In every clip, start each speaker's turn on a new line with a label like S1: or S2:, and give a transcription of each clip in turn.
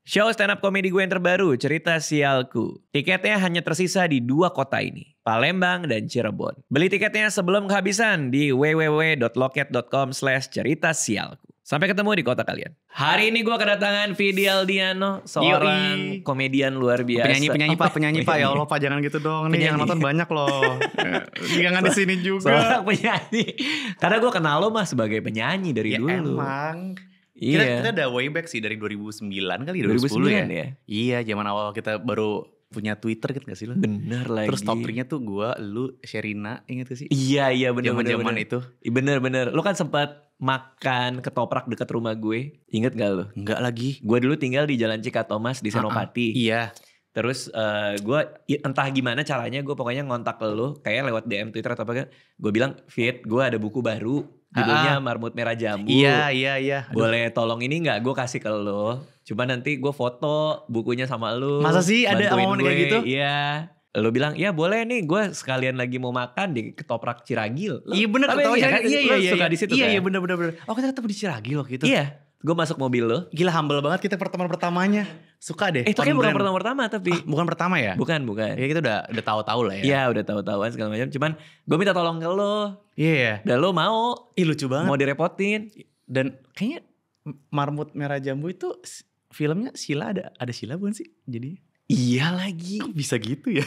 S1: Show stand up komedi gue yang terbaru, Cerita Sialku. Tiketnya hanya tersisa di 2 kota ini, Palembang dan Cirebon. Beli tiketnya sebelum kehabisan di www.loket.com/ceritasialku. Sampai ketemu di kota kalian. Hari ini gue kedatangan Vidi Aldiano, seorang komedian luar biasa.
S2: Penyanyi Pak. Ya Allah Pak, jangan gitu dong. Nih yang nonton banyak loh. Jangan di sini juga.
S1: Seorang penyanyi. Karena gue kenal lo mah sebagai penyanyi dari dulu.
S2: Emang.
S1: Iya.
S2: Kita udah way back sih dari 2009 kali,
S1: 2010
S2: ya. Iya, zaman awal kita baru punya Twitter gitu gak sih lo?
S1: Bener lagi.
S2: Terus topiknya tuh gue, lu, Sherina, inget gak sih?
S1: Iya bener.
S2: Zaman itu.
S1: Bener. Lo kan sempat makan ketoprak dekat rumah gue. Ingat gak lo?
S2: Enggak lagi.
S1: Gue dulu tinggal di Jalan Cikatomas di Senopati.
S2: Iya.
S1: Terus gue entah gimana caranya gue pokoknya ngontak lo kayak lewat DM Twitter atau apa. Gue bilang, Fit, gue ada buku baru. Judulnya Marmut Merah Jambu.
S2: Iya.
S1: Boleh tolong ini gak gue kasih ke lo. Cuma nanti gue foto bukunya sama lo.
S2: Masa sih ada omongan kayak gitu?
S1: Iya. Lo bilang, ya boleh nih gue sekalian lagi mau makan di ketoprak Ciragil.
S2: Iya bener,
S1: ketoprak Ciragil. Iya. Suka di situ kan?
S2: Iya bener. Oh kita ketemu di Ciragil loh gitu.
S1: Iya. Gue masuk mobil lo.
S2: Gila, humble banget kita pertemuan pertamanya. Suka deh.
S1: Itu kayak bukan pertama tapi.
S2: Bukan pertama ya?
S1: Bukan.
S2: Ya kita udah tahu-tahu lah ya.
S1: Iya udah tahu-tahuan segala macam. Cuman gue minta tolong ke lo.
S2: Iya.
S1: Dan lo mau.
S2: Ih lucu banget.
S1: Mau direpotin.
S2: Dan kayaknya Marmut Merah Jambu itu filmnya Sheila ada Sheila bukan sih? Jadi
S1: iya lagi.
S2: Kok bisa gitu ya?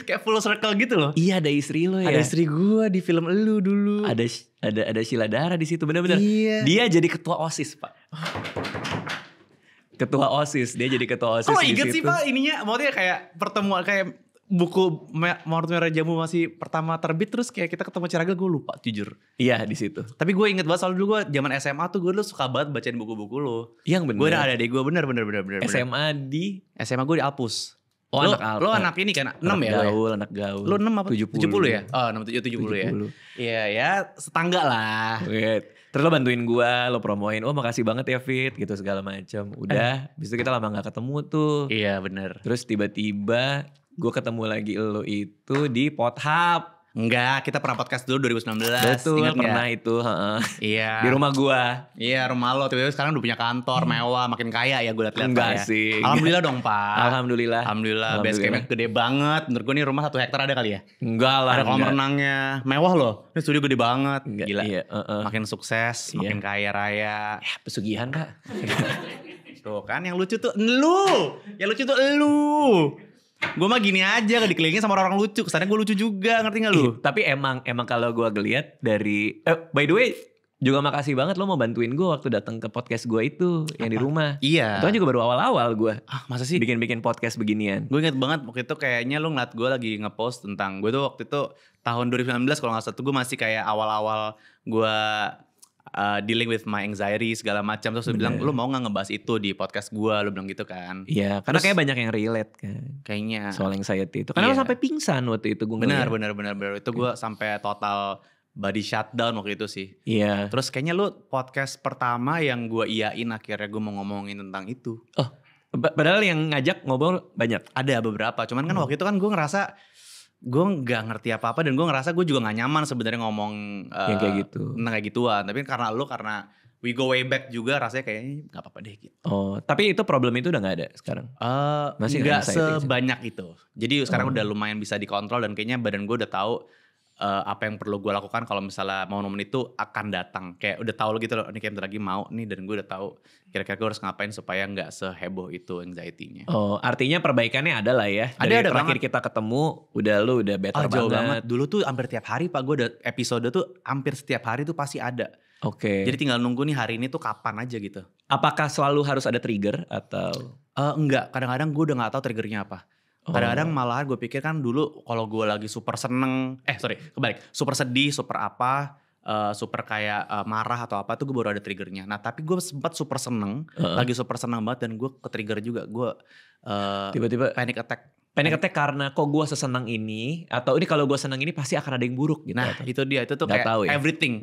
S2: Kayak full circle gitu loh.
S1: Iya, ada istri lo ya.
S2: Ada istri gue di film elu dulu.
S1: Ada Sheila Dara di situ, benar-benar.
S2: Iya.
S1: Dia jadi ketua OSIS, Pak. Ketua OSIS, dia jadi ketua OSIS.
S2: Kok inget sih Pak ininya? Maksudnya kayak pertemuan kayak buku Marmut Merah Jambu masih pertama terbit, terus kayak kita ketemu Ciragil, gue lupa jujur.
S1: Iya di situ.
S2: Tapi gue inget banget soal dulu gue zaman SMA tuh gue dulu suka banget bacain buku-buku lo.
S1: Yang bener.
S2: Gue ada adik gue bener.
S1: SMA gue
S2: di Alpus.
S1: Oh,
S2: lo anak ini kan 6 ya?
S1: Anak gaul.
S2: Lo 6 apa?
S1: 70
S2: ya? Oh 70 ya? Iya ya setangga lah.
S1: Wait. Terus lo bantuin gue, lo promoin. Oh makasih banget ya Fit gitu segala macam. Udah, habis itu kita lama gak ketemu tuh.
S2: Iya bener.
S1: Terus tiba-tiba gue ketemu lagi lo itu di Pothub.
S2: Enggak, kita pernah podcast dulu 2019.
S1: Betul,
S2: ingat
S1: pernah
S2: gak?
S1: Itu.
S2: Iya.
S1: Di rumah gue.
S2: Iya, rumah lo. Tiba-tiba sekarang udah punya kantor mewah, makin kaya ya gue liat-liat.
S1: Enggak sih.
S2: Alhamdulillah dong Pak.
S1: Alhamdulillah.
S2: Base campnya gede banget. Menurut gue nih rumah 1 hektar ada kali ya?
S1: Enggak lah.
S2: Ada kolam renangnya. Mewah loh. Ini studio gede banget.
S1: Enggak,
S2: gila.
S1: Iya,
S2: Makin sukses, makin kaya raya.
S1: Ya, pesugihan Kak.
S2: Tuh kan yang lucu tuh lu. Yang lucu tuh lu. Gue mah gini aja gak dikelilingin sama orang lucu. Kesannya gue lucu juga, ngerti gak lu?
S1: Tapi emang kalau gue ngeliat dari by the way juga makasih banget lo mau bantuin gue waktu datang ke podcast gue itu yang di rumah.
S2: Iya.
S1: Itu kan juga baru awal-awal gue.
S2: Masa sih?
S1: Bikin podcast beginian.
S2: Gue inget banget waktu itu kayaknya lo ngeliat gue lagi ngepost tentang gue tuh waktu itu tahun 2019 kalau gak salah tuh gue masih kayak awal-awal gue dealing with my anxiety segala macam. Terus lu bilang lu mau gak ngebahas itu di podcast gue, lu bilang gitu kan.
S1: Iya, karena kayak banyak yang relate kan.
S2: Kayaknya.
S1: Soal anxiety itu. Karena lo sampai pingsan waktu itu gue ngeliat.
S2: Benar. Itu gue sampai total body shutdown waktu itu sih.
S1: Iya.
S2: Terus kayaknya lu podcast pertama yang gue iyain akhirnya gue mau ngomongin tentang itu.
S1: Oh, padahal yang ngajak ngobrol banyak.
S2: Ada beberapa, cuman kan waktu itu kan gue ngerasa gue nggak ngerti apa-apa dan gue ngerasa gue juga nggak nyaman sebenarnya ngomong
S1: yang kayak gitu.
S2: Tentang kayak gituan. Tapi karena we go way back juga rasanya kayaknya nggak apa-apa deh gitu.
S1: Oh, tapi itu problem itu udah nggak ada sekarang?
S2: Masih nggak sebanyak itu. Jadi sekarang udah lumayan bisa dikontrol dan kayaknya badan gue udah tahu apa yang perlu gue lakukan kalau misalnya momen itu akan datang. Kayak udah tahu gitu loh, ini kayak bentar lagi mau nih dan gue udah tahu kira-kira gue harus ngapain supaya nggak seheboh itu anxiety-nya.
S1: Oh, artinya perbaikannya ada lah ya.
S2: Ada
S1: terakhir
S2: banget.
S1: Kita ketemu, udah better
S2: jauh
S1: banget.
S2: Dulu tuh hampir tiap hari Pak, gue ada episode tuh hampir setiap hari tuh pasti ada.
S1: Oke.
S2: Jadi tinggal nunggu nih hari ini tuh kapan aja gitu.
S1: Apakah selalu harus ada trigger atau?
S2: Enggak, kadang-kadang gue udah gak tahu triggernya apa. Kadang-kadang malahan gue pikir kan dulu kalau gue lagi super seneng, kebalik, super sedih, super apa, super kayak marah atau apa tuh gue baru ada triggernya. Nah tapi gue sempat super seneng, lagi super seneng banget dan gue ke trigger juga. Gue
S1: tiba-tiba
S2: panic attack.
S1: Panic attack karena kok gue sesenang ini, atau ini kalau gue senang ini pasti akan ada yang buruk gitu.
S2: Nah
S1: atau?
S2: itu dia, itu tuh
S1: Gak
S2: kayak
S1: tahu ya?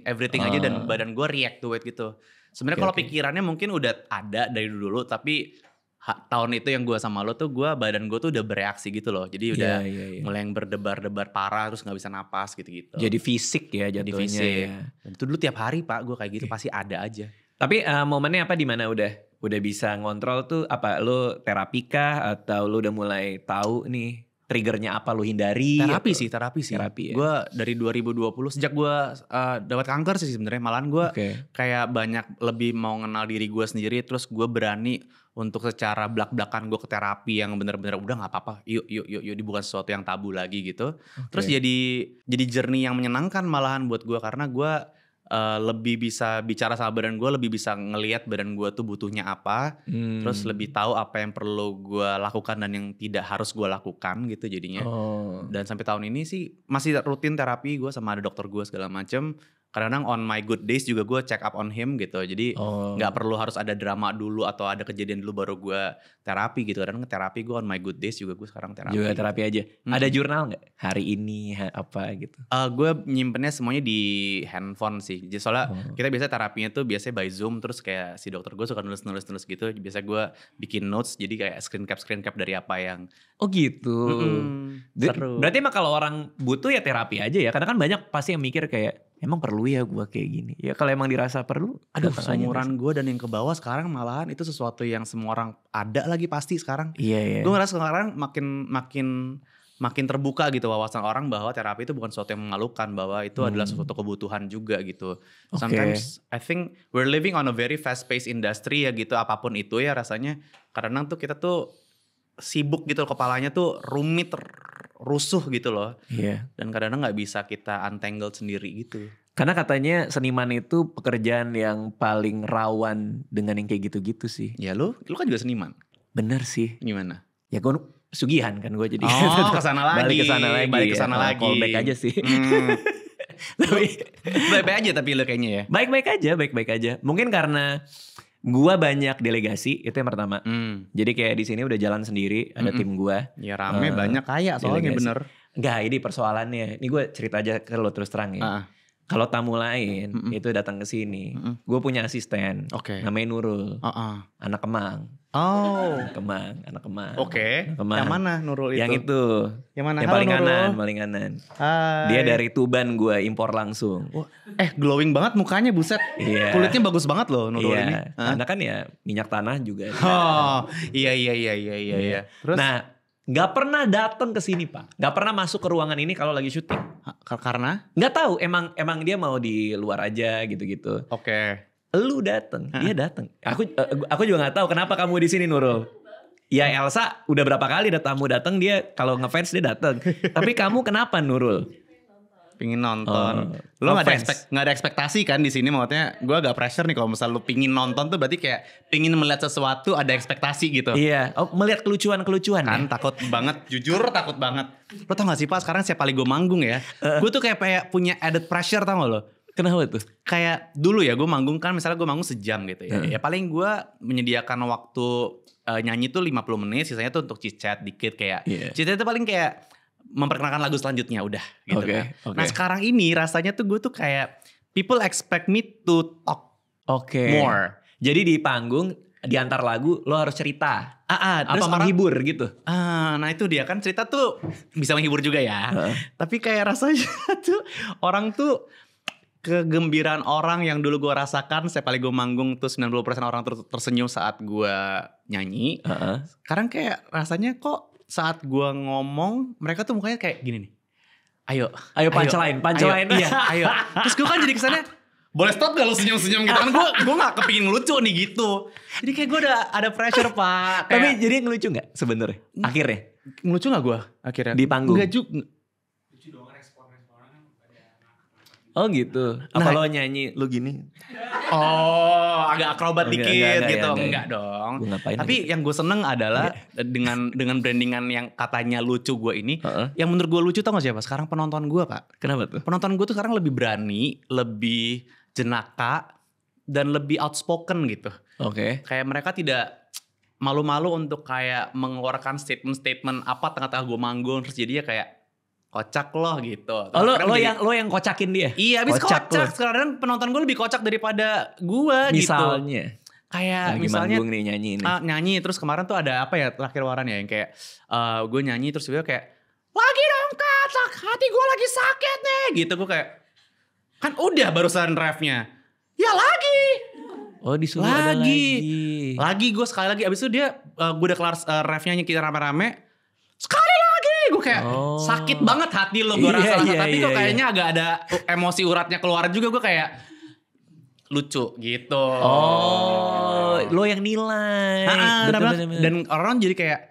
S2: everything aja dan badan gue react to it gitu. Sebenarnya kalau pikirannya mungkin udah ada dari dulu tapi tahun itu yang gue sama lo tuh badan gue tuh udah bereaksi gitu loh. Jadi udah mulai yang berdebar-debar parah terus gak bisa napas gitu-gitu.
S1: Jadi fisik ya jatuhnya.
S2: Dan itu dulu tiap hari Pak gue kayak gitu pasti ada aja.
S1: Tapi momennya apa di mana udah udah bisa ngontrol tuh apa lu terapi kah atau lu udah mulai tahu nih triggernya apa lu hindari?
S2: Terapi
S1: atau?
S2: sih.
S1: Terapi ya.
S2: Gue dari 2020 sejak gue dapat kanker sih sebenarnya, malahan gue
S1: Oke.
S2: kayak banyak lebih mau kenal diri gue sendiri, terus gue berani untuk secara belak-belakan gue ke terapi yang bener-bener udah nggak apa-apa, yuk bukan sesuatu yang tabu lagi gitu. Terus jadi journey yang menyenangkan malahan buat gue, karena gue lebih bisa bicara sama badan gue, lebih bisa ngelihat badan gue tuh butuhnya apa, terus lebih tahu apa yang perlu gue lakukan dan yang tidak harus gue lakukan gitu jadinya. Dan sampai tahun ini sih masih rutin terapi gue sama ada dokter gue segala macem. Kadang-kadang on my good days juga gue check up on him gitu. Jadi gak perlu harus ada drama dulu atau ada kejadian dulu baru gue terapi gitu. Kadang-kadang terapi gue on my good days juga gue sekarang terapi.
S1: Juga terapi aja. Ada jurnal gak? Hari ini apa gitu?
S2: Gue nyimpennya semuanya di handphone sih. Jadi soalnya kita biasa terapinya tuh biasanya by Zoom, terus kayak si dokter gue suka nulis gitu. Biasa gue bikin notes, jadi kayak screen cap dari apa yang.
S1: Oh gitu.
S2: Seru.
S1: Berarti emang kalau orang butuh ya terapi aja ya. Karena kan banyak pasti yang mikir kayak emang perlu ya gue kayak gini. Ya kalau emang dirasa perlu.
S2: Aduh, seumuran gue dan yang ke bawah sekarang malahan itu sesuatu yang semua orang ada lagi pasti sekarang.
S1: Iya.
S2: Gue ngerasa sekarang makin terbuka gitu wawasan orang bahwa terapi itu bukan sesuatu yang memalukan, bahwa itu adalah sesuatu kebutuhan juga gitu. Sometimes I think we're living on a very fast paced industry ya gitu, apapun itu ya rasanya. Kadang tuh kita tuh sibuk gitu, kepalanya tuh rumit, rusuh gitu loh.
S1: Iya.
S2: Dan kadang-kadang gak bisa kita untangled sendiri gitu.
S1: Karena katanya seniman itu pekerjaan yang paling rawan dengan yang kayak gitu-gitu sih.
S2: Ya lu kan juga seniman.
S1: Bener sih.
S2: Gimana?
S1: Ya gue sugihan kan gue jadi.
S2: Kesana lagi.
S1: Balik kesana lagi. Callback aja sih. Tapi
S2: baik-baik aja tapi lu kayaknya ya.
S1: Baik-baik aja. Mungkin karena gua banyak delegasi, itu yang pertama. Jadi kayak di sini udah jalan sendiri, ada tim gua.
S2: Ya rame, banyak kaya soalnya
S1: delegasi.
S2: bener.
S1: Enggak, ini persoalannya. Ini gue cerita aja ke lo terus terang ya. Kalau tamu lain itu datang ke sini, gue punya asisten, namanya Nurul, anak Kemang. Anak Kemang.
S2: Oke. Yang mana Nurul itu?
S1: Yang itu.
S2: Yang mana?
S1: Yang
S2: Halo,
S1: paling
S2: Nurul.
S1: kanan.
S2: Hai.
S1: Dia dari Tuban, gue impor langsung.
S2: Glowing banget mukanya, buset.
S1: Iya.
S2: Kulitnya bagus banget loh Nurul ini.
S1: Karena kan ya minyak tanah juga.
S2: Iya. Terus?
S1: Nah, nggak pernah datang ke sini Pak. Nggak pernah masuk ke ruangan ini kalau lagi syuting.
S2: Karena?
S1: Nggak tahu. Emang dia mau di luar aja gitu-gitu.
S2: Oke.
S1: Lu dateng, dia dateng. Aku juga nggak tahu kenapa kamu di sini Nurul. Ya Elsa udah berapa kali ada tamu datang, dia kalau ngefans dia datang. Tapi kamu kenapa Nurul?
S2: Pingin nonton. Lo gak ada ekspektasi kan di sini, maksudnya gue agak pressure nih kalau misal lo pingin nonton tuh berarti kayak pingin melihat sesuatu, ada ekspektasi gitu.
S1: Iya, melihat kelucuan-kelucuan
S2: kan ya? Takut banget, jujur takut banget. Lo tau gak sih Pak, sekarang setiap kali gue manggung ya, gue tuh kayak punya added pressure, tau gak lo?
S1: Kenapa tuh?
S2: Kayak dulu ya gue manggung kan, misalnya gue manggung sejam gitu ya. Ya paling gue menyediakan waktu nyanyi tuh 50 menit, sisanya tuh untuk chit-chat dikit kayak. Chit-chat itu paling kayak memperkenalkan lagu selanjutnya udah gitu kan. Nah sekarang ini rasanya tuh gue tuh kayak people expect me to talk more.
S1: Jadi di panggung di antar lagu lo harus cerita. Apa menghibur gitu.
S2: Nah itu dia kan, cerita tuh bisa menghibur juga ya. Tapi kayak rasanya tuh orang tuh kegembiraan orang yang dulu gue rasakan setiap kali gue manggung tuh 90% orang tersenyum saat gue nyanyi. Sekarang kayak rasanya kok saat gue ngomong mereka tuh mukanya kayak gini nih. Ayo
S1: punchline.
S2: Iya, ayo. Terus gue kan jadi kesannya, boleh stop gak lu senyum-senyum gitu kan. Gue gak kepingin ngelucu nih gitu. Jadi kayak gue ada pressure Pak.
S1: Tapi jadi ngelucu gak sebenarnya akhirnya?
S2: Ngelucu gak gue akhirnya?
S1: Di panggung?
S2: Enggak juga.
S1: Oh gitu. Apa lo nyanyi lu gini?
S2: Agak akrobat dikit gitu. Enggak dong. Tapi yang gue seneng adalah dengan brandingan yang katanya lucu gue ini, yang menurut gue lucu tau gak siapa? Sekarang penonton gue Pak.
S1: Kenapa tuh?
S2: Penonton gue tuh sekarang lebih berani, lebih jenaka, dan lebih outspoken gitu. Kayak mereka tidak malu-malu untuk kayak mengeluarkan statement-statement apa tengah-tengah gue manggung, terus jadinya kayak kocak loh gitu.
S1: Lo yang kocakin dia?
S2: Iya, abis kocak. Sekarang penonton gue lebih kocak daripada gue gitu.
S1: Misalnya?
S2: Kayak misalnya
S1: nih, nyanyi ini.
S2: Nyanyi terus kemarin tuh ada apa ya terakhir waran ya, yang kayak gue nyanyi terus gue kayak lagi dong kacak, hati gue lagi sakit nih gitu. Gue kayak kan udah barusan refnya. Ya lagi.
S1: Oh disuruh ada lagi.
S2: Lagi gue sekali lagi. Abis itu dia, gue udah kelar refnya kita rame-rame. Sekali lagi. Gue kayak sakit banget hati lo gue rasa. Tapi kok kayaknya agak ada emosi uratnya keluar juga. Gue kayak lucu gitu.
S1: Oh lo yang nilai.
S2: Dan orang jadi kayak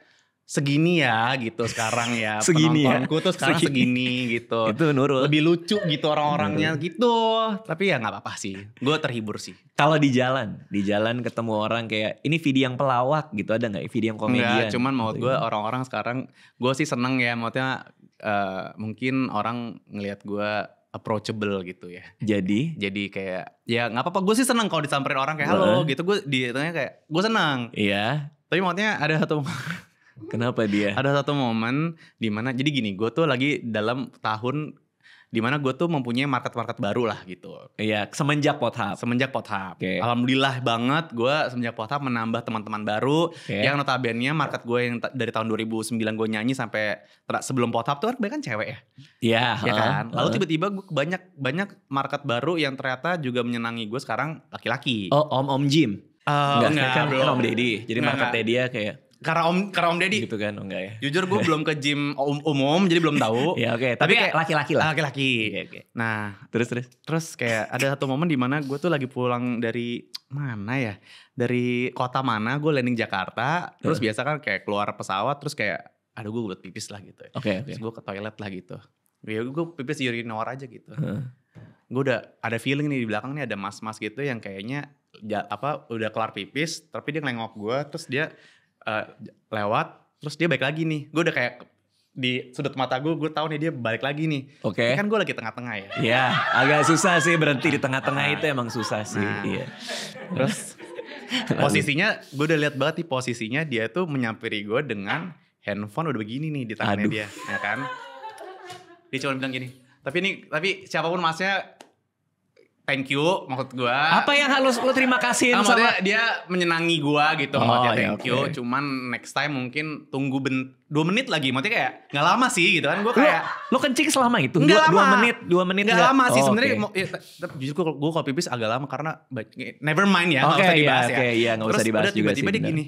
S2: segini ya gitu sekarang ya.
S1: Segini
S2: penontonku tuh sekarang segini gitu.
S1: Itu Nurul.
S2: Lebih lucu gitu orang-orangnya gitu. Tapi ya gak apa-apa sih. Gue terhibur sih.
S1: Kalau di jalan ketemu orang kayak ini video yang pelawak gitu, ada gak video yang komedian?
S2: Enggak, cuman maksud gue orang-orang sekarang, gue sih seneng ya maksudnya mungkin orang ngelihat gue approachable gitu ya. Jadi kayak ya gak apa-apa, gue sih seneng kalau disamperin orang kayak halo gitu. Gue ditanya kayak gue seneng.
S1: Iya.
S2: Tapi maksudnya ada satu
S1: kenapa dia?
S2: Ada satu momen dimana, jadi gini, gue tuh lagi dalam tahun dimana gue tuh mempunyai market-market baru lah gitu.
S1: Iya, semenjak Pothub.
S2: Okay. Alhamdulillah banget gue semenjak Pothub menambah teman-teman baru. Yang notabene market gue yang dari tahun 2009 gue nyanyi sampai sebelum Pothub tuh kan kebanyakan cewek ya.
S1: Iya.
S2: Ya kan. Lalu tiba-tiba gue banyak market baru yang ternyata juga menyenangi gue sekarang laki-laki.
S1: Oh Om Jim?
S2: Enggak
S1: kan Om Deddy. Jadi marketnya dia kayak
S2: Karena Om Deddy
S1: gitu kan, enggak ya?
S2: Jujur gue belum ke gym umum jadi belum tahu.
S1: Ya oke, tapi kayak laki-laki lah.
S2: Laki-laki.
S1: Okay.
S2: Nah,
S1: terus
S2: kayak ada satu momen di mana gue tuh lagi pulang dari mana ya? Dari kota mana, gue landing Jakarta. Terus biasa kan kayak keluar pesawat terus kayak aduh gue buat pipis lah gitu.
S1: Oke.
S2: Terus gue ke toilet lah gitu. Ya gue pipis di urinal aja gitu. Gue udah ada feeling nih di belakang nih ada mas-mas gitu yang kayaknya udah kelar pipis tapi dia ngelengok gue terus dia lewat terus dia balik lagi nih. Gue udah kayak di sudut mata gue tahu nih dia balik lagi nih.
S1: Oke.
S2: Kan gue lagi tengah-tengah ya.
S1: Iya, agak susah sih berhenti di tengah-tengah itu emang susah sih. Iya.
S2: Terus posisinya gue udah lihat banget nih posisinya dia tuh menyampiri gue dengan handphone udah begini nih di tangannya dia, ya kan? Dia cuma bilang gini. Tapi siapapun masnya thank you maksud gue.
S1: Apa yang harus lo terima kasih sama
S2: dia menyenangi gue gitu. Maksudnya thank you.
S1: Okay.
S2: Cuman next time mungkin tunggu 2 menit lagi. Maksudnya kayak gak lama sih gitu kan. Gue kayak
S1: lo kencing selama itu?
S2: Gak lama.
S1: 2 menit
S2: gak lama sih sebenarnya. Justru gue kalau pipis agak lama karena never mind ya. Gak usah dibahas ya.
S1: Iya gak usah dibahas juga sih.
S2: Tiba-tiba dia gini.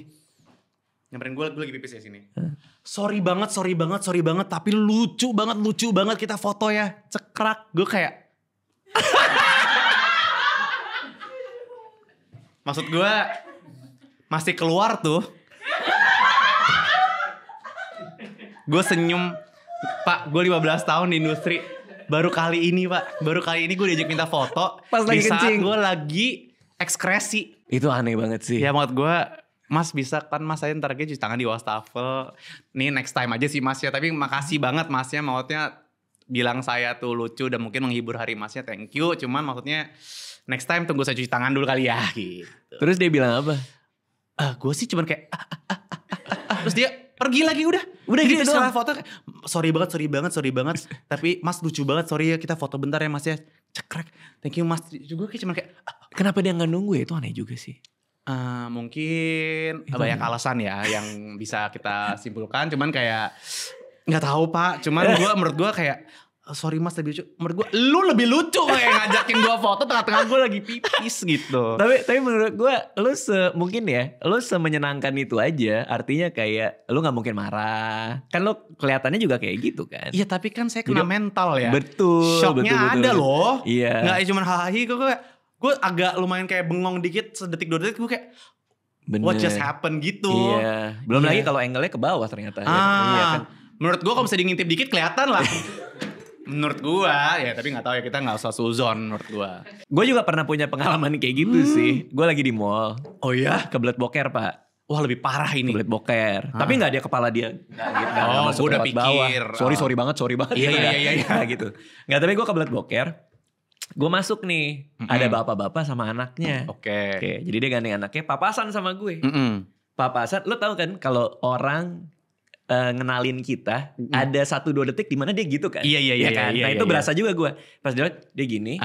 S2: Nyamperin gue lagi pipis ya sini. Sorry banget. Tapi lucu banget kita foto ya. Cekrak. Gue kayak maksud gue masih keluar tuh. Gue senyum. Pak, gue 15 tahun di industri. Baru kali ini gue diajak minta foto.
S1: Pas lagi
S2: saat
S1: kencing.
S2: gue lagi ekskresi.
S1: Itu aneh banget sih.
S2: Ya maksud gue, Mas bisa kan mas saya ntar cuci tangan di wastafel. Nih next time aja sih mas ya. Tapi makasih banget masnya. Maksudnya bilang saya tuh lucu dan mungkin menghibur hari masnya. Thank you. Cuman maksudnya next time tunggu saya cuci tangan dulu kali ya gitu.
S1: Terus dia bilang apa?
S2: Gue sih cuman kayak terus dia pergi lagi udah
S1: gitu
S2: setelah foto sorry banget tapi mas lucu banget, sorry ya kita foto bentar ya mas ya, cekrek thank you mas. Juga kayak cuman kayak
S1: kenapa dia gak nunggu ya, itu aneh juga sih.
S2: Mungkin banyak alasan ya yang bisa kita simpulkan, cuman kayak nggak tahu pak, cuman menurut gue kayak sorry mas lebih lucu. Menurut gue lu lebih lucu kayak ngajakin gue foto tengah-tengah gue lagi pipis gitu.
S1: Tapi menurut gue lu mungkin ya lu semenyenangkan itu aja. Artinya kayak lu gak mungkin marah. Kan lu kelihatannya juga kayak gitu kan.
S2: Iya tapi kan saya kena mental ya.
S1: Betul.
S2: Shocknya ada loh.
S1: Iya.
S2: Gak cuma hahi gue agak lumayan kayak bengong dikit sedetik 2 detik gue kayak what just happened gitu.
S1: Iya. Belum lagi kalau angle-nya ke bawah ternyata.
S2: Iya kan. Menurut gue kalau bisa diintip dikit kelihatan lah. Menurut gua ya, tapi gak tahu ya, kita gak usah suzon menurut gua.
S1: Gue juga pernah punya pengalaman kayak gitu sih. Gue lagi di mall.
S2: Oh iya?
S1: Kebelet boker pak.
S2: Wah lebih parah ini.
S1: Kebelet boker. Tapi gak dia kepala dia.
S2: Gue udah pikir.
S1: Sorry banget.
S2: Iya.
S1: Gitu. Gak, tapi gue kebelet boker. Gue masuk nih. Ada bapak-bapak sama anaknya.
S2: Oke.
S1: Jadi dia gandeng anaknya papasan sama gue. Papasan, lo tau kan kalau orang ngenalin kita ada 1-2 detik di mana dia gitu kan.
S2: Iya
S1: kan?
S2: Iya,
S1: nah itu berasa juga gue. Pas dia gini.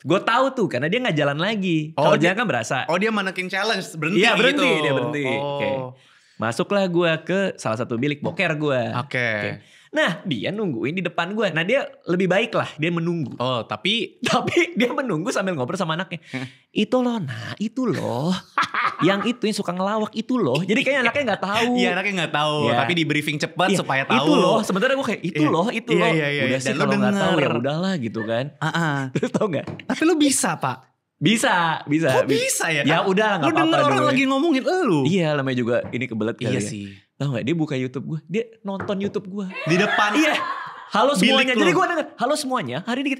S1: Gue tahu tuh karena dia nggak jalan lagi. Kalau jalan kan berasa.
S2: Oh dia manekin challenge, berhenti.
S1: Iya berhenti
S2: gitu.
S1: Dia berhenti. Masuklah gue ke salah satu bilik boker gue.
S2: Oke.
S1: Nah dia nungguin di depan gue. Nah dia lebih baik lah, dia menunggu.
S2: Oh tapi
S1: dia menunggu sambil ngobrol sama anaknya. Itu loh itu loh. Yang itu yang suka ngelawak itu loh. Jadi kayaknya anaknya gak tahu.
S2: Iya anaknya gak tahu. Ya. Tapi di briefing cepat supaya tahu.
S1: Itu loh. Sebenarnya gue kayak itu loh.
S2: Iya.
S1: Udah sih kalau gak tahu ya udahlah gitu kan. Terus tau gak?
S2: Tapi lu bisa Pak.
S1: Bisa.
S2: Kok bisa ya?
S1: Ya udah gak apa-apa.
S2: Lu denger orang lagi ngomongin lu.
S1: Iya namanya juga ini kebelet kali
S2: ya. Iya
S1: sih. Tau gak dia buka YouTube gue. Dia nonton YouTube gue.
S2: Di depan.
S1: Iya. Halo semuanya. Jadi gue denger. Halo semuanya. Hari ini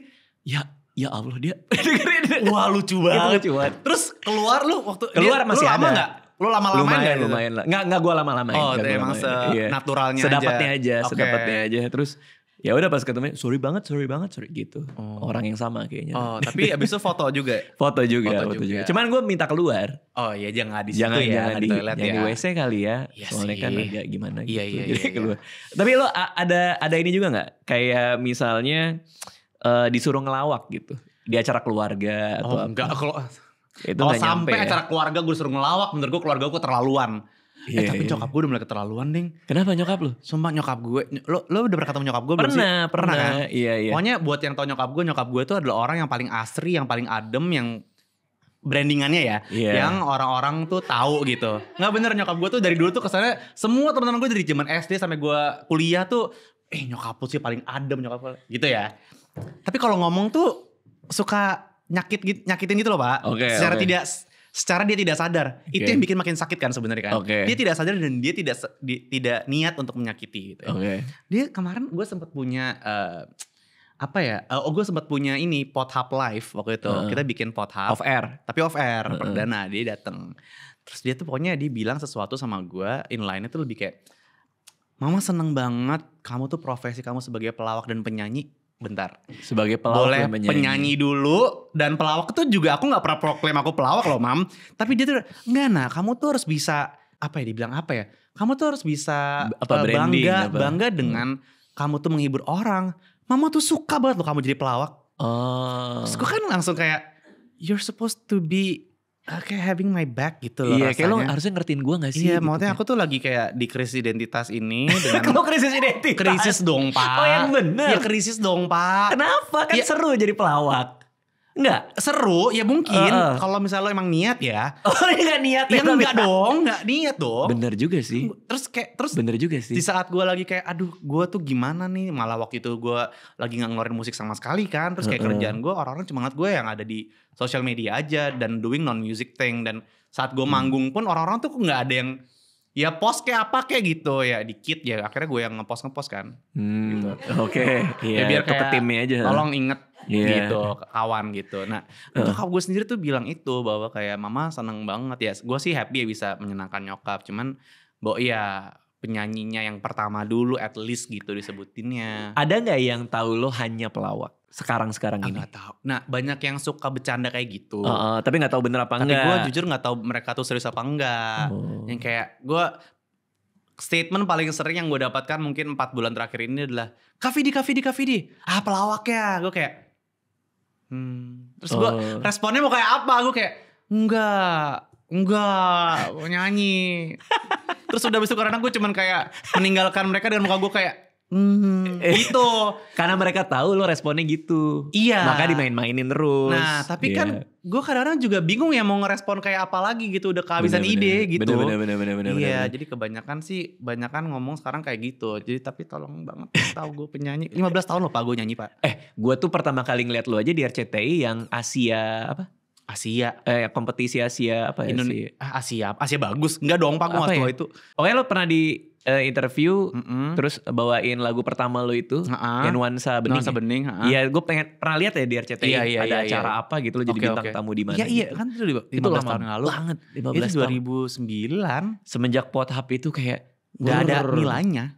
S1: Ya Allah dia.
S2: Wah lucu banget. Terus keluar lu waktu.
S1: Keluar masih
S2: lama
S1: ada.
S2: Gak? Lu lama-lamain
S1: lumayan lah. Nggak gue lama-lamain.
S2: Oh emang senaturalnya
S1: aja. Sedapatnya aja. Terus ya udah pas ketemu sorry banget gitu. Orang yang sama kayaknya.
S2: Oh tapi abis itu foto juga.
S1: foto juga. Cuman gue minta keluar.
S2: Oh iya jangan di situ ya, di toilet ya.
S1: Jangan di WC kali ya.
S2: Iya
S1: soalnya
S2: sih.
S1: kan agak gimana gitu.
S2: Iya.
S1: Keluar. Tapi lo ada ini juga nggak? Kayak misalnya disuruh ngelawak gitu di acara keluarga atau
S2: enggak kalau
S1: nyampe
S2: sampai acara keluarga gue disuruh ngelawak, menurut gue keluarga gue terlaluan. Tapi nyokap gue udah mulai keterlaluan ding.
S1: Kenapa nyokap lu?
S2: Sumpah nyokap gue, lo udah pernah ketemu nyokap gue belum sih?
S1: Pernah kan? Iya.
S2: Pokoknya buat yang tau nyokap gue itu adalah orang yang paling asri, yang paling adem, yang brandingannya ya, yang orang-orang tuh tahu gitu. Nggak bener nyokap gue tuh dari dulu tuh kesannya semua teman-teman gue dari zaman SD sampai gue kuliah tuh, nyokap lu sih paling adem nyokap lu, gitu ya. Tapi kalau ngomong tuh suka nyakitin gitu loh Pak. Secara dia tidak sadar. Itu yang bikin makin sakit kan sebenarnya kan. Dia tidak sadar dan dia tidak niat untuk menyakiti gitu. Dia kemarin gue sempat punya gue sempat punya ini Pothub Live waktu itu. Kita bikin Pothub
S1: off air.
S2: Tapi off air perdana dia datang. Terus dia tuh pokoknya dia bilang sesuatu sama gue, inline-nya tuh lebih kayak, Mama seneng banget kamu tuh profesi kamu sebagai pelawak dan penyanyi. Bentar.
S1: Sebagai pelawak
S2: boleh dan penyanyi dulu. Dan pelawak itu juga aku gak pernah proklaim aku pelawak loh Mam. Tapi dia tuh enggak kamu tuh harus bisa. Dibilang apa ya. Kamu tuh harus bisa bangga dengan kamu tuh menghibur orang. Mama tuh suka banget loh kamu jadi pelawak. Terus gue kan langsung kayak, you're supposed to be kayak having my back gitu loh rasanya.
S1: Kayak lo harusnya ngertiin gue gak sih?
S2: Iya gitu maksudnya aku tuh lagi kayak di krisis identitas ini.
S1: Kalau krisis identitas?
S2: Krisis dong Pak.
S1: Oh yang bener?
S2: Ya krisis dong Pak.
S1: Kenapa? Kan seru jadi pelawak. Enggak?
S2: Seru ya mungkin. Kalau misalnya lo emang niat ya.
S1: Gak niat
S2: ya? Enggak dong. Gak niat dong.
S1: Bener juga sih.
S2: Terus
S1: bener juga sih.
S2: Di saat gue lagi kayak aduh gue tuh gimana nih. Malah waktu itu gue lagi gak ngeluarin musik sama sekali kan. Terus kayak kerjaan gue orang-orang cuma ngeliat gue yang ada di social media aja. Dan doing non-music thing. Dan saat gue manggung pun orang-orang tuh gak ada yang ya post kayak apa kayak gitu ya dikit ya. Akhirnya gue yang ngepost kan. Gitu.
S1: Ya biar ke timnya aja.
S2: Tolong inget. Gitu kawan gitu. Nah nyokap gue sendiri tuh bilang itu bahwa kayak mama seneng banget ya. Gue sih happy ya bisa menyenangkan nyokap. Cuman ya penyanyinya yang pertama dulu at least gitu disebutinnya.
S1: Ada gak yang tahu lo hanya pelawak sekarang ini?
S2: Gak tahu. Nah banyak yang suka bercanda kayak gitu.
S1: Tapi gak tahu bener apa enggak.
S2: Tapi gue jujur gak tahu mereka tuh serius apa enggak. Yang kayak gue statement paling sering yang gue dapatkan mungkin 4 bulan terakhir ini adalah Kak Vidi pelawak ya. Gue kayak terus gue responnya mau kayak apa? Gue kayak enggak mau nyanyi. Terus udah besok karena gue cuman kayak meninggalkan mereka dengan muka gue kayak gitu.
S1: Karena mereka tahu lo responnya gitu.
S2: Iya.
S1: Maka dimain-mainin terus.
S2: Nah tapi kan gue kadang-kadang juga bingung ya mau ngerespon kayak apa lagi gitu. Udah kehabisan ide gitu.
S1: Bener.
S2: Iya jadi kebanyakan ngomong sekarang kayak gitu. Jadi tapi tolong banget tahu gue penyanyi. 15 tahun loh Pak gue nyanyi Pak.
S1: Gue tuh pertama kali ngeliat lo aja di RCTI yang Asia kompetisi Asia apa ya? Asia bagus. Enggak dong Pak gue gak tahu itu. Pokoknya
S2: lo
S1: pernah di interview terus bawain lagu pertama lo itu Nuansa Bening.
S2: Iya,
S1: gue pernah lihat ya di RCTI ada acara apa gitu lo jadi bintang tamu di mana.
S2: Iya kan itu 15 tahun lalu.
S1: Banget 15
S2: itu 2009.
S1: Semenjak Pothub itu kayak
S2: gak ada nilainya.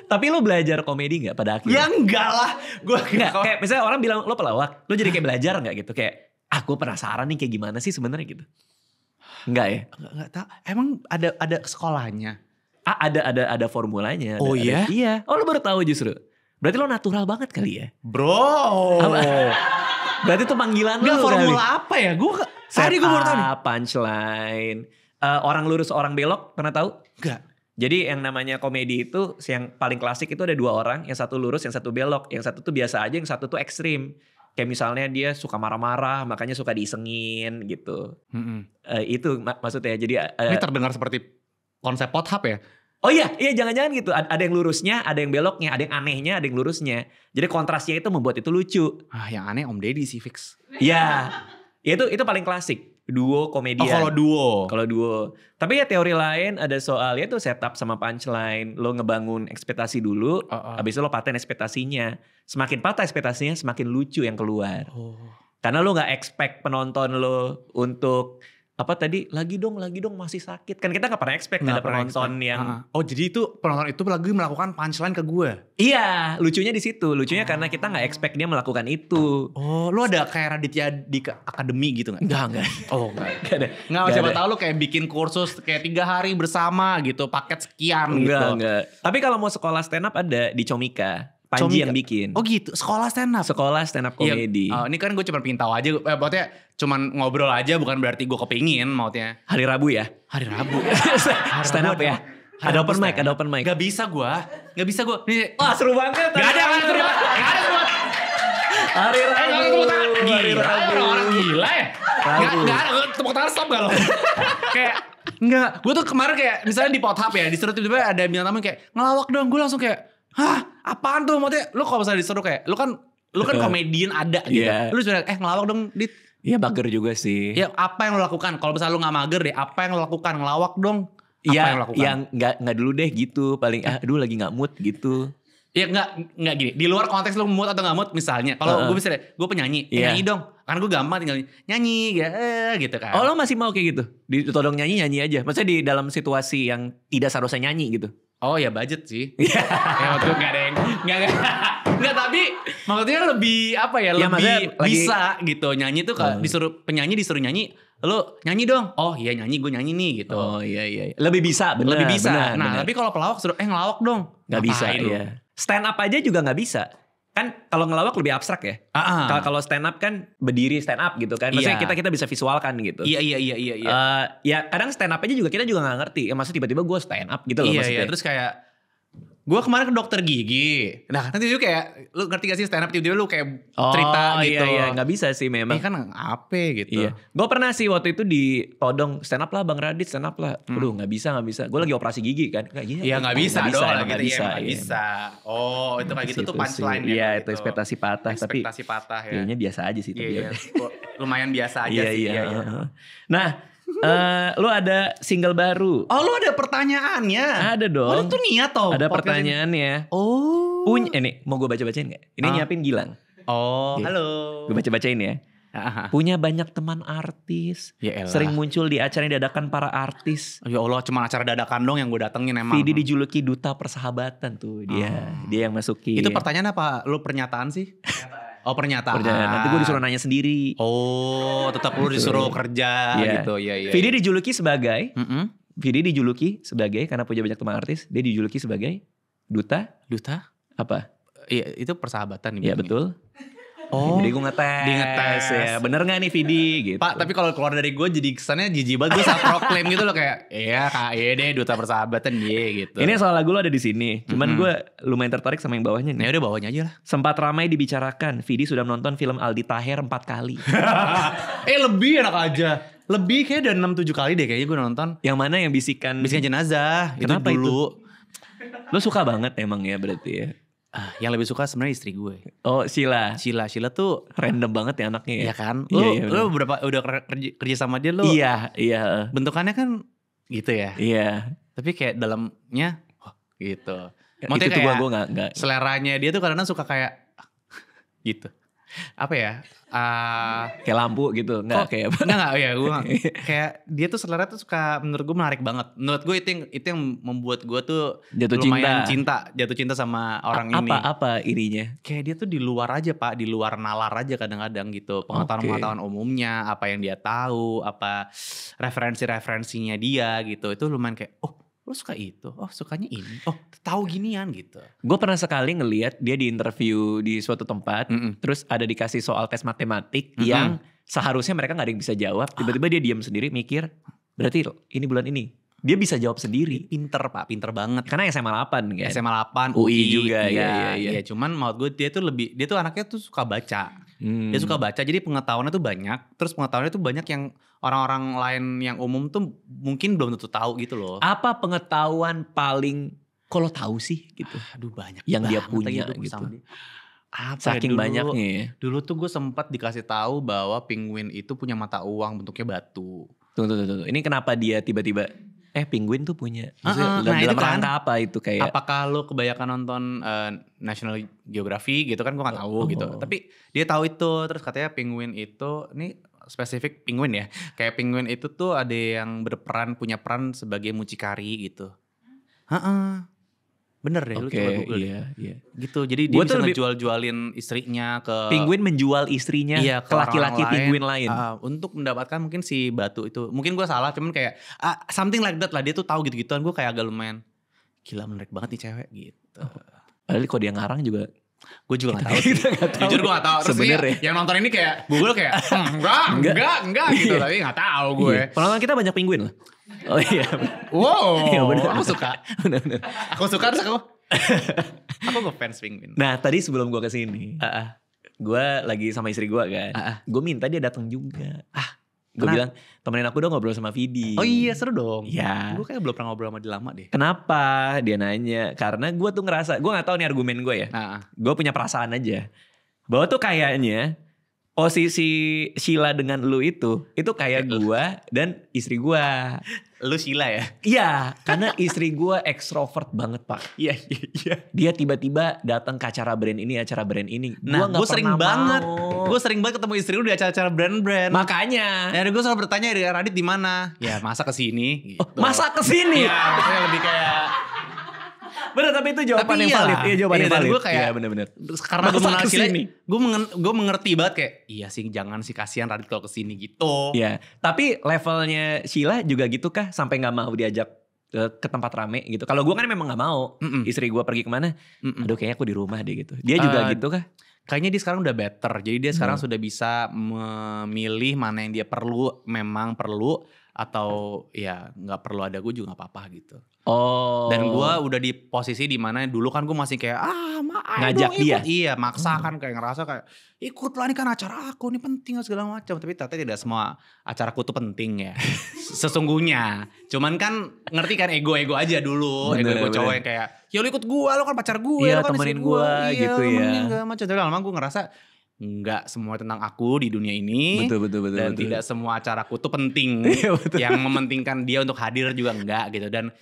S1: Tapi lo belajar komedi gak pada akhirnya?
S2: Ya enggak lah. Gue
S1: kayak misalnya orang bilang lo pelawak, lo jadi kayak belajar gak gitu? Kayak aku penasaran nih kayak gimana sih sebenarnya gitu. Enggak ya?
S2: Enggak tahu. Emang ada sekolahnya?
S1: Ada formulanya.
S2: Oh iya?
S1: Iya. Oh lo baru tahu justru. Berarti lo natural banget kali ya?
S2: Bro.
S1: Berarti itu panggilan lo kali.
S2: Formula apa ya? Tadi gue baru tahu nih.
S1: Punchline. Orang lurus orang belok pernah tahu?
S2: Enggak.
S1: Jadi yang namanya komedi itu yang paling klasik itu ada 2 orang, yang satu lurus, yang satu belok, yang satu tuh biasa aja, yang satu tuh ekstrim. Kayak misalnya dia suka marah-marah, makanya suka diisengin gitu. Itu maksudnya. Jadi
S2: ini terdengar seperti konsep pothap ya?
S1: Oh iya jangan-jangan gitu. Ada yang lurusnya, ada yang beloknya, ada yang anehnya, ada yang lurusnya. Jadi kontrasnya itu membuat itu lucu.
S2: Yang aneh Om Deddy sih fix.
S1: Iya. Itu paling klasik. Duo komedian. Kalau duo. Tapi ya teori lain ada soalnya tuh setup sama punchline. Lo ngebangun ekspektasi dulu, habis itu lo paten ekspektasinya. Semakin patah ekspektasinya, semakin lucu yang keluar. Karena lo gak expect penonton lo untuk apa tadi lagi dong masih sakit, kan kita nggak pernah expect ada penonton yang
S2: jadi itu penonton itu lagi melakukan punchline ke gue.
S1: Iya, lucunya di situ. Lucunya karena kita nggak expect dia melakukan itu.
S2: Lu ada kayak Raditya di akademi gitu nggak?
S1: Enggak.
S2: Nggak ada. Nggak, siapa tahu lu kayak bikin kursus kayak 3 hari bersama gitu, paket sekian gitu.
S1: Enggak. Tapi kalau mau sekolah stand up ada di Comika. Panji yang bikin.
S2: Oh gitu, sekolah stand up komedi.
S1: Iya.
S2: Ini kan gue cuma pengen tahu aja, maksudnya cuman ngobrol aja, bukan berarti gue kepingin maksudnya.
S1: Hari Rabu ya?
S2: Hari Rabu.
S1: Stand up ya? Ada open mic.
S2: Gak bisa gue.
S1: Wah seru banget.
S2: Gak ada seru banget.
S1: Hari Rabu.
S2: Gila, orang gila ya. Gak ada, tepuk tangan stop gak lo? Kayak, enggak. Gue tuh kemarin kayak, misalnya di Pothap ya, disuruh tiba-tiba ada bintang tamu kayak, ngelawak dong. Gue langsung kayak, hah apaan tuh? Maksudnya lu kalau misalnya disuruh kayak, lu kan komedian ada gitu.
S1: Yeah.
S2: Lu sudah ngelawak dong Dit.
S1: Iya bager juga sih.
S2: Ya apa yang lu lakukan? Kalau misalnya lu gak mager deh, apa yang lu lakukan? Ngelawak dong. Apa yang lu lakukan?
S1: Yang nggak dulu deh gitu. Paling aduh lagi gak mood gitu.
S2: Ya nggak gini. Di luar konteks lu mood atau gak mood misalnya. Kalau gue misalnya, gue penyanyi. Nyanyi dong. Karena gue gampang tinggal nyanyi gitu kan.
S1: Oh lo masih mau kayak gitu? Ditodong nyanyi aja. Maksudnya di dalam situasi yang tidak seharusnya nyanyi gitu?
S2: Oh ya budget sih. Ya waktu gak ada yang Enggak, tapi maksudnya lebih apa ya, lebih bisa gitu. Nyanyi tuh penyanyi disuruh nyanyi, lu nyanyi dong. Oh iya nyanyi, gue nyanyi nih gitu.
S1: Oh iya. Lebih bisa, bener.
S2: Lebih bisa.
S1: Bener.
S2: Tapi kalau pelawak suruh ngelawak dong.
S1: Gak bisa, iya. Stand up aja juga gak bisa. Kan kalau ngelawak lebih abstrak ya. Kalau stand up kan berdiri stand up gitu kan. Maksudnya kita bisa visualkan gitu.
S2: Iya.
S1: Ya kadang stand up aja juga kita juga gak ngerti. Ya maksudnya tiba-tiba gue stand up gitu loh maksudnya.
S2: Iya, terus kayak gue kemarin ke dokter gigi. Nah nanti juga kayak, lu ngerti gak sih stand up tiba-tiba lu kayak cerita gitu.
S1: Iya, gak bisa sih memang.
S2: Kan apa gitu.
S1: Iya. Gue pernah sih waktu itu ditodong, stand up lah Bang Radit, stand up lah. Aduh gak bisa. Gue lagi operasi gigi kan.
S2: Iya gak bisa dong.
S1: Gak bisa.
S2: Oh itu kayak gitu tuh punchline.
S1: Iya itu ekspektasi patah.
S2: Ekspektasi patah ya.
S1: Kayaknya biasa aja sih.
S2: Iya. Lumayan biasa aja sih. Iya.
S1: Nah. Lu ada single baru.
S2: Oh lu ada pertanyaannya?
S1: Ada dong.
S2: Oh itu niat toh.
S1: Ada pertanyaannya.
S2: Oh.
S1: Ini mau gue baca-bacain gak? Ini nyiapin Gilang.
S2: Oh
S1: okay.
S2: Halo.
S1: Gue baca-bacain ya. Punya banyak teman artis.
S2: Ya
S1: sering muncul di acara dadakan para artis.
S2: Ya Allah cuma acara dadakan dong yang gue datengin emang.
S1: Vidi dijuluki duta persahabatan tuh dia. Dia yang masukin.
S2: Itu pertanyaan apa? Lu pernyataan sih? Oh pernyataan.
S1: Nanti gue disuruh nanya sendiri.
S2: Oh tetap lu disuruh kerja gitu. Iya.
S1: Vidi dijuluki sebagai Vidi dijuluki sebagai, karena punya banyak teman artis, dia dijuluki sebagai duta apa?
S2: Iya itu persahabatan.
S1: Iya betul.
S2: Oh,
S1: jadi gue ngetes ya. Bener gak nih Vidi gitu.
S2: Pak tapi kalau keluar dari gue jadi kesannya jijik banget. Gue saat proklaim gitu loh kayak iya kak iya deh duta persahabatan dia gitu.
S1: Ini soal lagu lo ada di sini. Cuman gue lumayan tertarik sama yang bawahnya nih.
S2: Ya udah bawahnya aja lah.
S1: Sempat ramai dibicarakan Vidi sudah menonton film Aldi Taher 4 kali.
S2: Lebih enak aja. Lebih kayak udah 6-7 kali deh kayaknya gue nonton.
S1: Yang mana yang bisikan
S2: jenazah.
S1: Kenapa
S2: itu dulu
S1: Lo suka banget emang ya berarti ya.
S2: Yang lebih suka sebenarnya istri gue.
S1: Oh Sheila
S2: tuh
S1: random banget ya anaknya ya.
S2: Iya kan.
S1: Lu
S2: berapa udah kerja sama dia lu?
S1: Iya.
S2: Bentukannya kan gitu ya.
S1: Iya.
S2: Tapi kayak dalamnya gitu.
S1: Maksudnya itu gue gak.
S2: Seleranya dia tuh kadang suka kayak gitu. Apa ya?
S1: Kayak lampu gitu. Enggak kayak apa?
S2: Enggak ya gue kayak dia tuh selera tuh suka, menurut gue menarik banget. Menurut gue itu yang membuat gue tuh jatuh cinta sama orang ini.
S1: Apa irinya?
S2: Kayak dia tuh di luar aja Pak, di luar nalar aja kadang-kadang gitu. Pengetahuan umumnya, apa yang dia tahu, apa referensinya dia gitu. Itu lumayan kayak lu suka itu, sukanya ini, tahu ginian gitu.
S1: Gue pernah sekali ngelihat dia di interview di suatu tempat, terus ada dikasih soal tes matematik yang seharusnya mereka gak ada yang bisa jawab. Tiba-tiba dia diam sendiri mikir, berarti ini bulan ini. Dia bisa jawab sendiri.
S2: Pinter Pak, pinter banget.
S1: Karena SMA 8 kan.
S2: SMA 8,
S1: UI juga.
S2: Iya. Cuman menurut gue dia tuh anaknya tuh suka baca. Dia suka baca, jadi pengetahuannya tuh banyak. Terus pengetahuannya tuh banyak yang orang-orang lain yang umum tuh mungkin belum tentu tahu gitu loh.
S1: Apa pengetahuan paling kalau tahu sih gitu?
S2: Aduh banyak
S1: yang dia punya gitu. Saking banyaknya ya.
S2: Dulu tuh gue sempat dikasih tahu bahwa penguin itu punya mata uang bentuknya batu.
S1: Tunggu. Ini kenapa dia tiba-tiba penguin tuh punya?
S2: Nah
S1: dalam
S2: itu kan
S1: rangka apa itu kayak?
S2: Apakah lu kebanyakan nonton National Geographic gitu kan, gue gak tahu gitu. Tapi dia tahu itu, terus katanya penguin itu, ini spesifik penguin ya. Kayak penguin itu tuh ada yang punya peran sebagai mucikari gitu. Bener deh, lu coba Google
S1: iya.
S2: Gitu, jadi dia bisa ngejual-jualin istrinya ke...
S1: Penguin menjual istrinya ke laki-laki penguin lain.
S2: Untuk mendapatkan mungkin si batu itu. Mungkin gue salah, cuman kayak something like that lah. Dia tuh tahu gitu-gituan, gue kayak agak lumayan, gila menarik banget nih cewek gitu.
S1: Padahal kalau dia ngarang juga...
S2: Gue juga gak tahu sih. Jujur gue gak tahu. Terus sebenernya yang nonton ini kayak Google kayak enggak gitu. Tapi gak tahu gue.
S1: Penonton kita banyak penguin loh. Oh iya.
S2: Wow.
S1: Iya, bener.
S2: Aku suka. Bener. Aku suka terus aku ngefans penguin.
S1: Nah tadi sebelum gue kesini, gue lagi sama istri gue kan. Gue minta dia datang juga. Gue bilang temenin aku dong ngobrol sama Vidi.
S2: Oh iya seru dong.
S1: Ya.
S2: Gue kayak belum pernah ngobrol sama dia lama deh.
S1: Kenapa? Dia nanya. Karena gue tuh ngerasa, gue gak tahu nih argumen gue ya. Gue punya perasaan aja. Bahwa tuh kayaknya posisi Sheila dengan lu itu kayak gue dan istri gue.
S2: Lu Sheila ya?
S1: Iya, karena istri gue ekstrovert banget Pak.
S2: Iya.
S1: Dia tiba-tiba datang ke acara brand ini.
S2: Nah, gue sering banget. Gue sering banget ketemu istri lu di acara-acara brand-brand.
S1: Makanya.
S2: Ya, gue selalu bertanya, Radit di mana? Ya, masa kesini? Gitu.
S1: Masa kesini?
S2: Ya, maksudnya lebih kayak...
S1: Bener, tapi itu jawaban yang valid. Iya, jawaban yang valid.
S2: Gue kayak,
S1: bener.
S2: Karena gue mengenal Sheila, gue mengerti banget kayak, iya sih jangan sih kasihan Radit kalau kesini gitu.
S1: Iya, tapi levelnya Sheila juga gitu kah? Sampai gak mau diajak ke tempat rame gitu. Kalau gue kan memang gak mau. Istri gue pergi kemana, aduh kayaknya aku di rumah deh gitu. Dia juga gitu kah?
S2: Kayaknya dia sekarang udah better. Jadi dia sekarang sudah bisa memilih mana yang dia memang perlu. Atau ya gak perlu ada gue juga gak apa-apa gitu. Dan gue udah di posisi dimana dulu kan gue masih kayak
S1: ngajak dia.
S2: Iya maksa kan kayak ngerasa kayak ikut lah ini kan acara aku, ini penting segala macam. Tapi ternyata tidak semua acaraku tuh penting ya. Sesungguhnya. Cuman kan ngerti kan ego-ego aja dulu. Ego-ego cowok yang kayak ya lu ikut gue, lu kan pacar gue.
S1: Iya
S2: kan
S1: temenin gue gitu ya.
S2: Tapi lama gue ngerasa enggak semua tentang aku di dunia ini.
S1: Betul.
S2: Dan tidak semua acaraku tuh penting. Yang mementingkan dia untuk hadir juga enggak gitu. Dan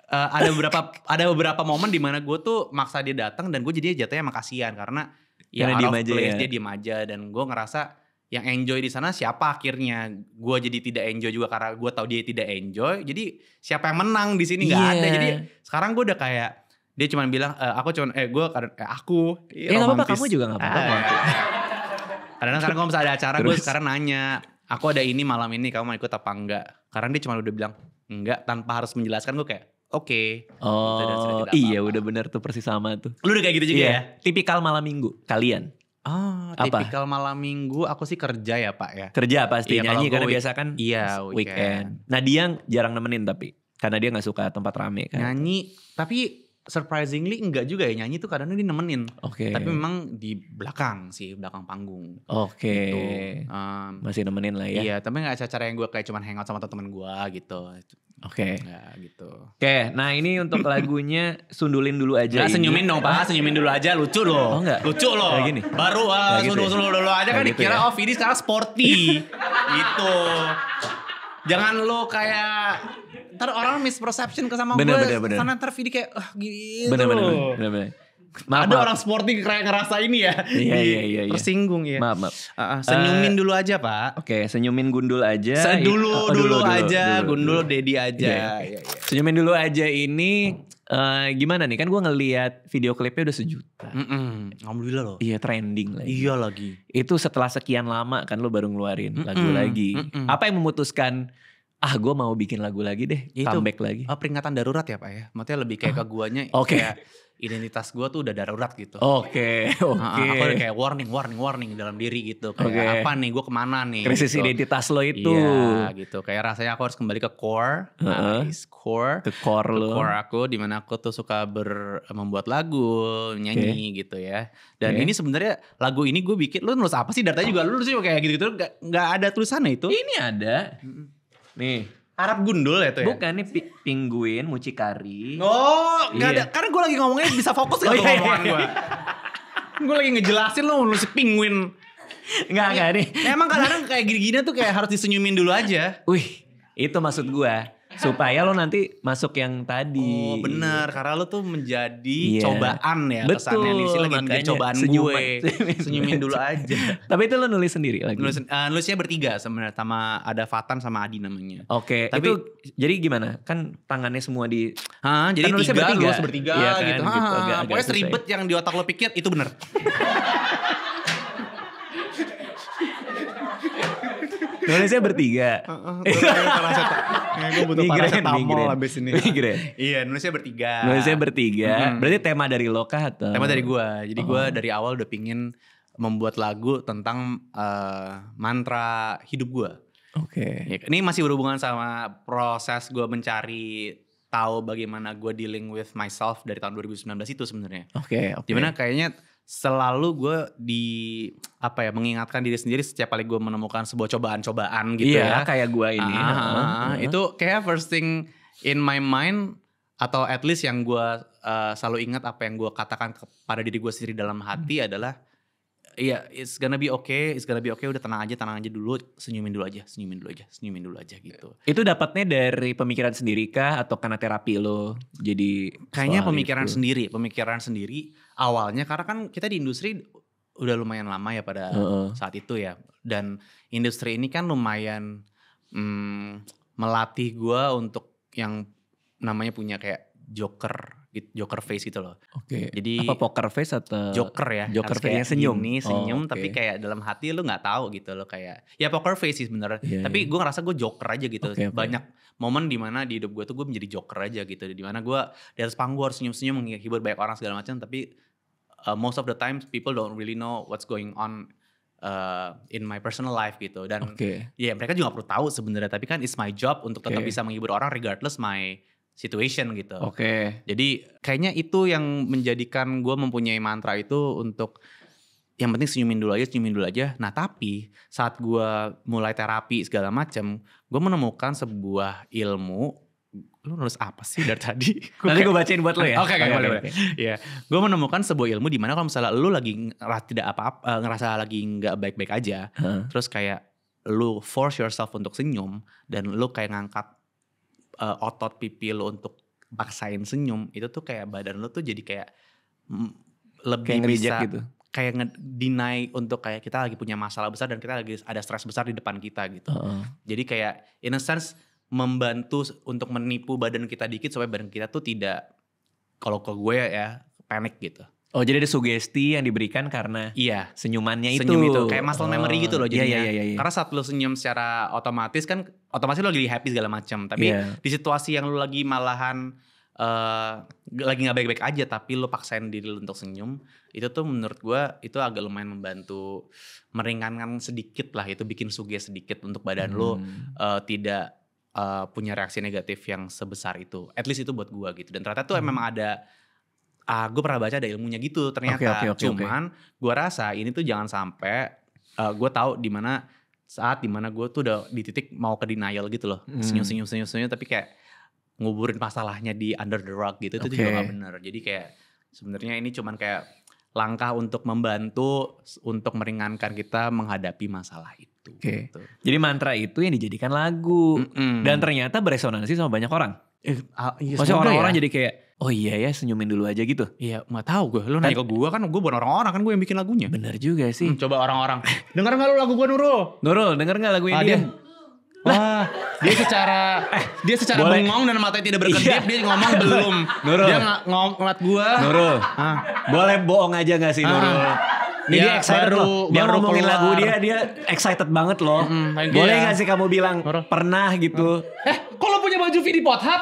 S2: ada beberapa momen di mana gue tuh maksa dia datang dan gue jadinya jatuhnya emang kasihan karena ya out of place dia diem aja dan gue ngerasa yang enjoy di sana siapa akhirnya. Gue jadi tidak enjoy juga karena gue tahu dia tidak enjoy. Jadi siapa yang menang di sini nggak ada. Jadi sekarang gue udah kayak dia cuma bilang aku
S1: nggak apa-apa, kamu juga nggak apa-apa.
S2: Kadang-kadang sekarang kalau misalnya ada acara gue sekarang nanya, aku ada ini malam ini kamu mau ikut apa enggak? Karena dia cuma udah bilang enggak tanpa harus menjelaskan. Gue kayak oke.
S1: Iya udah bener tuh persis sama tuh.
S2: Lu udah kayak gitu juga ya?
S1: Tipikal malam minggu kalian?
S2: Tipikal malam minggu aku sih kerja ya Pak ya.
S1: Kerja pasti, nyanyi karena biasa kan
S2: weekend.
S1: Nah dia jarang nemenin tapi karena dia gak suka tempat rame kan.
S2: Nyanyi tapi surprisingly enggak juga ya, nyanyi tuh kadang dia nemenin. Tapi memang di belakang sih, belakang panggung. Gitu.
S1: Masih nemenin lah ya.
S2: Iya, tapi gak acara yang gue kayak cuman hangout sama temen gue gitu. Ya gitu.
S1: Nah ini untuk lagunya Sundulin Dulu Aja.
S2: Senyumin dong Pak, senyumin dulu aja, lucu loh. Lucu loh.
S1: Kayak gini.
S2: Baru sundul dulu aja kan dikira ini sekarang sporty. Gitu. Jangan lo kayak ntar orang misperception ke sama gue. Karena ntar Vidi kayak gitu.
S1: Bener.
S2: Ada orang sporty kayak ngerasa ini ya.
S1: Iya.
S2: Tersinggung ya.
S1: Maaf.
S2: Senyumin dulu aja Pak.
S1: Senyumin Gundul aja.
S2: Dulu aja. Gundul Dedi aja.
S1: Iya. Senyumin dulu aja ini gimana nih? Kan gue ngeliat video klipnya udah 1 juta.
S2: Alhamdulillah loh.
S1: Iya trending lagi.
S2: Iya lagi.
S1: Itu setelah sekian lama kan lo baru ngeluarin lagu lagi. Apa yang memutuskan gue mau bikin lagu lagi deh, comeback lagi.
S2: Peringatan darurat ya Pak ya? Maksudnya lebih kayak ke guanya kayak identitas gue tuh udah darurat gitu.
S1: Oke.
S2: Aku udah kayak warning dalam diri gitu. Kayak apa nih, gue kemana nih.
S1: Krisis
S2: gitu.
S1: Identitas lo itu.
S2: Iya gitu, kayak rasanya aku harus kembali ke core.
S1: Ke core lo.
S2: Core aku, dimana aku tuh suka membuat lagu, nyanyi gitu ya. Dan ini sebenarnya lagu ini gue bikin, lu nulis apa sih? Datanya juga lu nulisnya kayak gitu-gitu, gak ada tulisannya itu.
S1: Ini ada. Nih.
S2: Arab gundul ya tuh ya?
S1: Bukan, nih Pingguin, Mucikari.
S2: Oh, gak ada. Karena gue lagi ngomongnya bisa fokus gak ngomongan gue. Gue lagi ngejelasin lo nulis Penguin.
S1: Enggak nih.
S2: Emang kadang-kadang kayak gini-gini tuh kayak harus disenyumin dulu aja.
S1: Wih, itu maksud gue. Supaya lo nanti masuk yang tadi.
S2: Oh bener, karena lo tuh menjadi cobaan ya.
S1: Betul,
S2: kesannya nih. Lagi menjadi cobaan gue. Senyumin dulu aja.
S1: Tapi itu lo nulis sendiri lagi?
S2: Nulisnya bertiga sebenarnya. Sama ada Fatan sama Adi namanya.
S1: Oke, tapi itu jadi gimana? Kan tangannya semua di...
S2: jadi
S1: kan
S2: nulisnya bertiga
S1: iya kan,
S2: gitu. Pokoknya seribet yang di otak lo pikir itu bener.
S1: Nulisnya bertiga.
S2: Gue butuh paracetamol abis ini. Iya, nulisnya bertiga.
S1: Berarti tema dari lo kah atau?
S2: Tema dari gue. Jadi gue dari awal udah pingin membuat lagu tentang mantra hidup gue.
S1: Oke.
S2: Ini masih berhubungan sama proses gue mencari tahu bagaimana gue dealing with myself dari tahun 2019 itu sebenarnya.
S1: Oke.
S2: Dimana kayaknya selalu gue mengingatkan diri sendiri setiap kali gue menemukan sebuah cobaan-cobaan gitu ya.
S1: Kayak gue ini.
S2: Itu kayak first thing in my mind, atau at least yang gue selalu ingat apa yang gue katakan kepada diri gue sendiri dalam hati adalah it's gonna be okay, udah tenang aja dulu, senyumin dulu aja gitu.
S1: Itu dapatnya dari pemikiran sendiri kah atau karena terapi lo? Jadi
S2: kayaknya pemikiran sendiri awalnya, karena kan kita di industri udah lumayan lama ya pada saat itu ya. Dan industri ini kan lumayan melatih gue untuk yang namanya punya kayak joker face gitu loh.
S1: Oke.
S2: Jadi
S1: apa poker face atau
S2: joker ya?
S1: Joker face yang
S2: senyum tapi kayak dalam hati lu nggak tahu gitu loh, kayak ya poker face sih sebenarnya. Tapi gue ngerasa gue joker aja gitu. Banyak momen dimana di hidup gue tuh gue menjadi joker aja gitu. Dimana gue di atas panggung harus senyum-senyum menghibur banyak orang segala macam, tapi most of the time people don't really know what's going on in my personal life gitu. Dan ya mereka juga gak perlu tahu sebenarnya, tapi kan it's my job untuk tetap bisa menghibur orang regardless my situation gitu. Jadi kayaknya itu yang menjadikan gue mempunyai mantra itu untuk yang penting senyumin dulu aja. Nah tapi saat gue mulai terapi segala macam, gue menemukan sebuah ilmu. Lu nulis apa sih dari tadi?
S1: Nanti gue bacain buat lo ya.
S2: Oke, boleh. Iya, gue menemukan sebuah ilmu di mana kalau misalnya lu lagi ngerasa lagi nggak baik-baik aja, terus kayak lu force yourself untuk senyum dan lu kayak ngangkat otot pipi lu untuk paksain senyum, itu tuh kayak badan lu tuh jadi kayak lebih kayak bisa gitu. Kayak nge-deny untuk kayak kita lagi punya masalah besar dan kita lagi ada stres besar di depan kita gitu. Jadi kayak in a sense membantu untuk menipu badan kita dikit supaya badan kita tuh tidak, kalau ke gue ya, panik gitu.
S1: Oh jadi ada sugesti yang diberikan karena senyumannya itu.
S2: Senyum itu kayak muscle memory gitu loh jadinya.
S1: Iya.
S2: Karena saat lu senyum secara otomatis lu lagi happy segala macam. Tapi di situasi yang lu lagi malahan lagi gak baik-baik aja tapi lu paksain diri lu untuk senyum, itu tuh menurut gue itu agak lumayan membantu meringankan sedikit lah. Itu bikin sugesti sedikit untuk badan lu tidak punya reaksi negatif yang sebesar itu. At least itu buat gue gitu. Dan ternyata tuh memang ada, gue pernah baca ada ilmunya gitu ternyata. Cuman gue rasa ini tuh jangan sampai, gue tahu dimana gue tuh udah di titik mau ke denial gitu loh. Senyum tapi kayak nguburin masalahnya di under the rug gitu. Itu juga gak bener. Jadi kayak sebenarnya ini cuman kayak langkah untuk membantu untuk meringankan kita menghadapi masalah itu. Gitu.
S1: Jadi mantra itu yang dijadikan lagu. Dan ternyata beresonansi sama banyak orang. Maksudnya orang-orang jadi kayak, oh iya ya senyumin dulu aja gitu.
S2: Iya gak tahu gue. Lu nanya ke gue kan, gue bukan orang-orang kan, gue yang bikin lagunya.
S1: Bener juga sih.
S2: Coba orang-orang. Denger gak lu lagu gue Nurul?
S1: Denger gak lagunya dia?
S2: Wah, dia secara bengong dan matanya tidak berkedip, dia ngomong belum.
S1: Nurul.
S2: Dia ngeliat gue.
S1: Nurul. Boleh bohong aja gak sih Nurul? Nih dia excited loh. Dia ngomongin lagu dia excited banget loh. Boleh gak sih kamu bilang pernah gitu?
S2: Kalau punya baju V di Pornhub?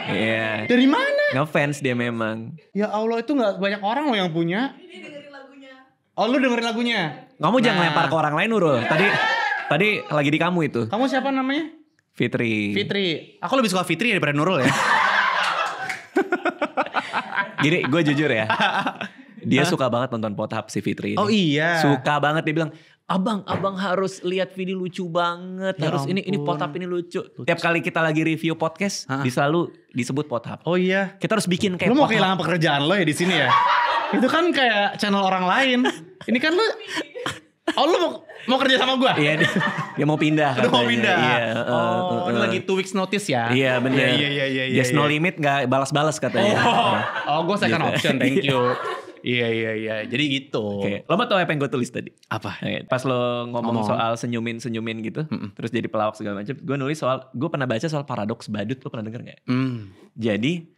S1: Iya.
S2: Dari mana?
S1: Ngefans dia memang.
S2: Ya Allah, itu gak banyak orang loh yang punya.
S3: Ini dengerin lagunya.
S2: Oh, lu dengerin lagunya?
S1: Kamu jangan lempar ke orang lain, Nurul. Tadi lagi di kamu itu.
S2: Kamu siapa namanya?
S1: Fitri.
S2: Aku lebih suka Fitri daripada Nurul ya.
S1: Gini, gue jujur ya. Dia suka banget nonton Pornhub si Fitri ini.
S2: Oh iya.
S1: Suka banget, dia bilang, abang harus lihat video lucu banget. Ya harus ini Pornhub ini lucu. Tiap kali kita lagi review podcast, selalu disebut Pornhub.
S2: Oh iya.
S1: Kita harus bikin kayak
S2: Lu mau kehilangan pekerjaan lo ya di sini ya? Itu kan kayak channel orang lain. Ini kan lu lu mau kerja sama gua?
S1: Iya, dia mau pindah katanya.
S2: Udah mau pindah?
S1: Iya.
S2: Ini lagi 2 weeks notice ya?
S1: Iya bener.
S2: Iya.
S1: Yes, no limit gak balas-balas katanya.
S2: Gue second option, thank you. Iya. Jadi gitu.
S1: Oke. Lo mau tau apa yang gue tulis tadi?
S2: Apa?
S1: Pas lo ngomong soal senyumin gitu, terus jadi pelawak segala macam, gue nulis gue pernah baca soal paradoks badut. Lo pernah denger gak? Jadi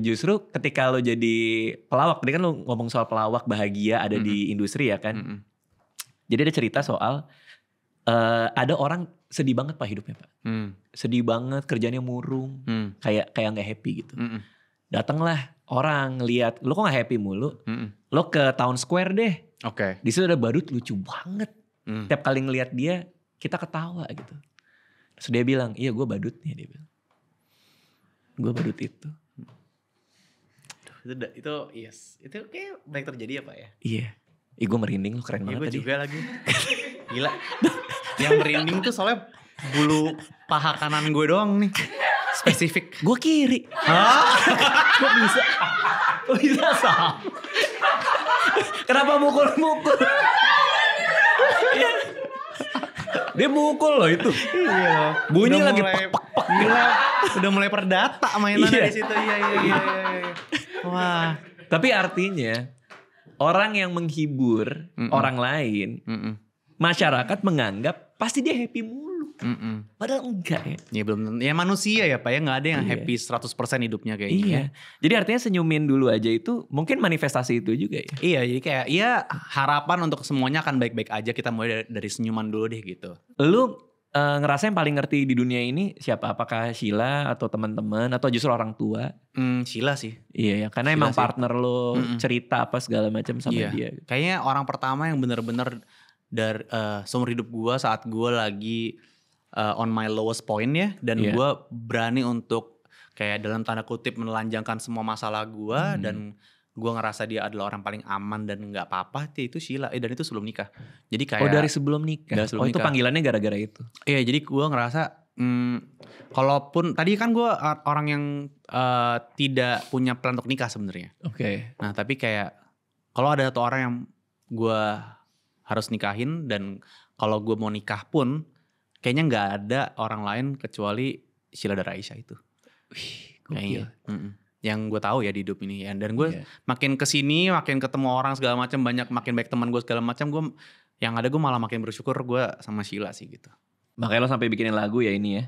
S1: justru ketika lo jadi pelawak, tadi kan lo ngomong soal pelawak bahagia ada di industri ya kan. Jadi ada cerita soal ada orang sedih banget pak hidupnya pak, sedih banget kerjanya murung, kayak nggak happy gitu. Datanglah orang lihat lo kok nggak happy mulu, lo ke Town Square deh.
S2: Oke.
S1: Di situ ada badut lucu banget. Tiap kali ngelihat dia kita ketawa gitu. Terus dia bilang, iya gue badutnya, dia bilang. Gue badut itu.
S2: Itu yes. Itu kayak banyak terjadi ya Pak ya?
S1: Iya. Gue merinding, lu keren banget tadi.
S2: Gue juga lagi. Gila. Yang merinding tuh soalnya bulu paha kanan gue doang nih. Spesifik.
S1: Gue kiri.
S2: Hah?
S1: Kok bisa? Kok bisa sama? Kenapa mukul-mukul? Dia mukul loh itu.
S2: Iya.
S1: Bunyi
S2: udah
S1: lagi
S2: mulai,
S1: pak.
S2: Gila. Udah mulai perdata mainannya di situ. Iya. Wah.
S1: Tapi artinya orang yang menghibur orang lain, masyarakat menganggap pasti dia happy mulu. Padahal enggak ya.
S2: Ya belum. Ya manusia ya Pak ya, nggak ada yang happy 100% hidupnya kayak gitu.
S1: Iya. Jadi artinya senyumin dulu aja itu mungkin manifestasi itu juga ya.
S2: Iya, jadi kayak harapan untuk semuanya akan baik-baik aja, kita mulai dari senyuman dulu deh gitu.
S1: Lu ngerasa yang paling ngerti di dunia ini siapa? Apakah Sheila atau teman-teman atau justru orang tua?
S2: Sheila sih.
S1: Iya ya, karena Sheila emang partner lo cerita apa segala macam sama dia.
S2: Kayaknya orang pertama yang bener-bener dari seumur hidup gue saat gue lagi on my lowest point ya, dan gue berani untuk kayak dalam tanda kutip menelanjangkan semua masalah gue, dan gue ngerasa dia adalah orang paling aman dan nggak apa-apa, itu Sheila. Dan itu sebelum nikah. Jadi kayak
S1: dari sebelum nikah. Itu panggilannya gara-gara itu.
S2: Iya, jadi gue ngerasa kalaupun tadi kan gue orang yang tidak punya plan untuk nikah sebenarnya.
S1: Oke.
S2: Nah tapi kayak kalau ada satu orang yang gue harus nikahin, dan kalau gue mau nikah pun kayaknya nggak ada orang lain kecuali Sheila Dara Aisha itu. Kayaknya. Yang gue tahu ya di hidup ini ya. Dan gue makin kesini, makin ketemu orang segala macam, makin baik teman gue segala macam, gue yang ada gue malah makin bersyukur gue sama Sheila sih gitu.
S1: Makanya lo sampai bikinin lagu ya ini ya.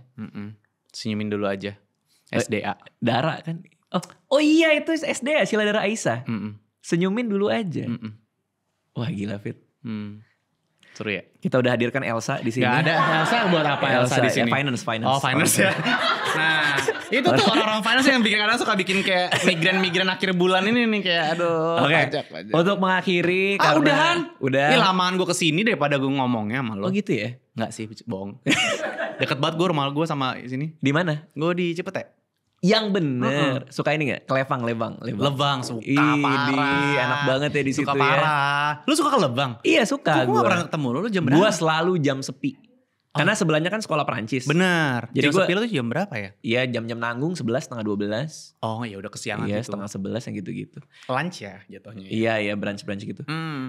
S2: Senyumin dulu aja. SDA.
S1: Dara kan. Oh iya itu SDA, Sheila Dara Aisha. Senyumin dulu aja. Wah gila Fit.
S2: Seru ya.
S1: Kita udah hadirkan Elsa di sini.
S2: Gak ada Elsa buat apa Elsa di sini?
S1: Finance.
S2: Oh finance ya. Nah itu tuh orang-orang finance yang bikin kadang suka bikin kayak migran akhir bulan ini nih kayak aduh.
S1: Pajak. Untuk mengakhiri karena udah.
S2: Ini lamaan gue kesini daripada gue ngomongnya sama lo.
S1: Oh gitu ya?
S2: Nggak sih, bohong. Deket banget gue rumah gue sama sini.
S1: Di mana?
S2: Gue di Cipete.
S1: Yang bener. Suka ini gak? Lebang.
S2: Lebang suka parah.
S1: Enak banget ya di situ ya.
S2: Suka parah. Lu suka ke Lebang?
S1: Iya suka.
S2: Gue gak pernah ketemu lu jam berapa?
S1: Gue selalu jam sepi. Karena sebelahnya kan sekolah Perancis.
S2: Benar. Jadi jam sepi lu tuh jam berapa ya?
S1: Iya jam-jam nanggung 11, setengah 12.
S2: Oh ya udah kesiangan
S1: iya,
S2: gitu.
S1: Setengah 11 yang gitu-gitu.
S2: Lunch ya jatuhnya.
S1: Iya brunch gitu.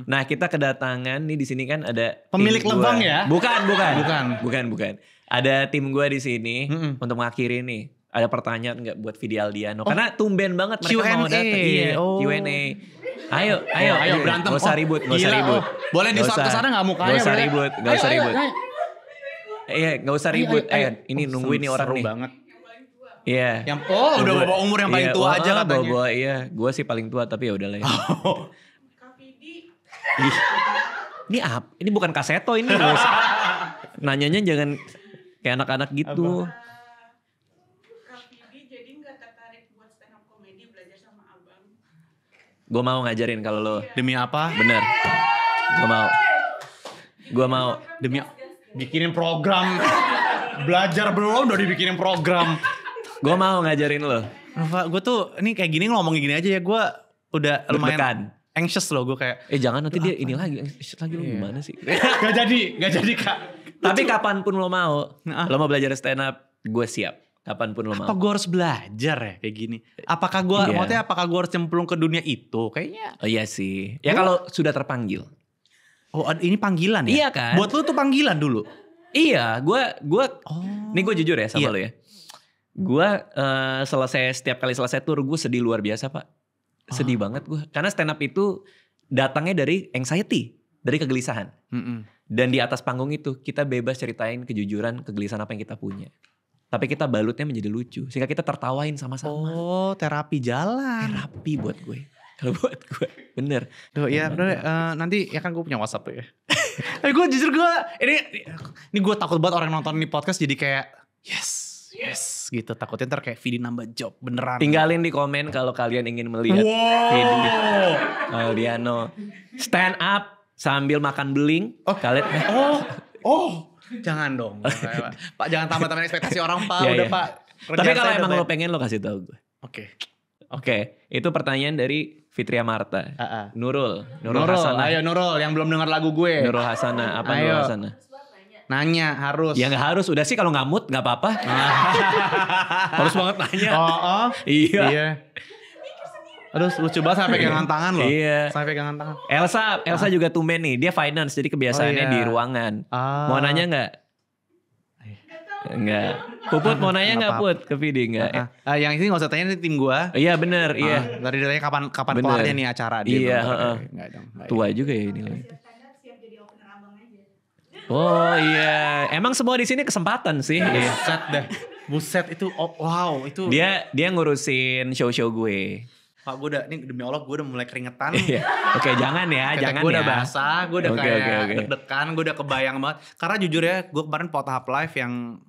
S1: Nah kita kedatangan nih di sini kan ada
S2: pemilik Lebang ya?
S1: Bukan. Ada tim gue di sini untuk mengakhiri nih. Ada pertanyaan gak buat Vidi Aldiano? Karena tumben banget mereka
S2: Q&A.
S1: mau datang. Iya, Q&A. Ayo
S2: berantem.
S1: Gak usah ribut.
S2: Boleh di saat kesana gak mukanya?
S1: Gak usah ribut. Iya, gak usah ribut. Ini nungguin nih orang nih.
S2: Seru banget.
S1: Iya.
S2: Yang udah bawa umur yang paling tua aja katanya.
S1: Bawa iya, gue sih paling tua tapi ya udahlah.
S3: Kak Vidi.
S1: Ini apa? Ini bukan kaseto ini. Nanyanya jangan kayak anak-anak gitu.
S3: Kak Vidi jadi gak tertarik buat stand up comedy belajar sama abang?
S1: Gue mau ngajarin kalau lo.
S2: Demi apa?
S1: Bener. Gue mau.
S2: Demi bikinin program. Belajar belum udah dibikinin program.
S1: Gue mau ngajarin lo.
S2: Pak, gue tuh ini kayak gini ngomongin gini aja ya. Gue udah lumayan anxious loh gue kayak.
S1: Jangan nanti dia ini lagi. Anxious lagi lo gimana sih?
S2: Gak jadi Kak.
S1: Tapi kapanpun lo mau belajar stand up, gue siap. Kapanpun lo mau.
S2: Apa gue harus belajar ya kayak gini? Apakah gue, maksudnya apakah gue harus cemplung ke dunia itu? Kayaknya.
S1: Oh iya sih. Ya kalau sudah terpanggil.
S2: Oh ini panggilan ya?
S1: Iya kan?
S2: Buat lo tuh panggilan dulu?
S1: Iya, nih gue jujur ya sama lo ya. Gue setiap kali selesai tour gue sedih luar biasa Pak. Sedih banget gue. Karena stand up itu datangnya dari anxiety, dari kegelisahan. Dan di atas panggung itu kita bebas ceritain kejujuran, kegelisahan apa yang kita punya. Tapi kita balutnya menjadi lucu, sehingga kita tertawain sama-sama.
S2: Oh, terapi jalan.
S1: Terapi buat gue. Kalau buat gue, bener.
S2: Tuh ya, nanti ya kan gue punya WhatsApp tuh ya. Gue jujur ini gue takut banget orang nonton ini podcast jadi kayak yes gitu. Takutnya ntar kayak Vidi nambah job beneran.
S1: Tinggalin di komen kalau kalian ingin melihat Vidi Aldiano stand up sambil makan beling. Kalian
S2: jangan dong. Pak jangan tambah-tambahin ekspektasi orang Pak. Udah Pak.
S1: Tapi kalau emang lo pengen lo kasih tahu gue. Oke, itu pertanyaan dari Fitria Marta. Nurul Hasanah.
S2: Ayo Nurul yang belum dengar lagu gue.
S1: Nurul Hasanah, apa Nurul Hasanah?
S2: Nanya harus.
S1: Ya gak harus, udah sih kalau nggak mood gak apa-apa. Harus banget nanya. Iya.
S2: Aduh lucu banget sampai pegangan tangan loh.
S1: Iya.
S2: Sampai pegangan tangan.
S1: Elsa juga tumben nih, dia finance jadi kebiasaannya di ruangan. Mau nanya gak? Enggak. Puput mau nanya gak Put ke Vidi enggak?
S2: Yang ini gak usah tanya ini tim gue.
S1: Iya bener, iya.
S2: Tadi ditanya kapan kelarnya nih acara dia.
S1: Iya. Tua juga ya ini. Oh iya, emang semua di sini kesempatan sih.
S2: Buset itu, wow itu.
S1: Dia ngurusin show gue.
S2: Pak gue udah, ini demi Allah gue udah mulai keringetan.
S1: Oke jangan ya, jangan
S2: gue
S1: ya.
S2: udah basah, gue udah kayak
S1: okay.
S2: deg-degan, gue udah kebayang banget. Karena jujur ya, gue kemarin Potahap Live yang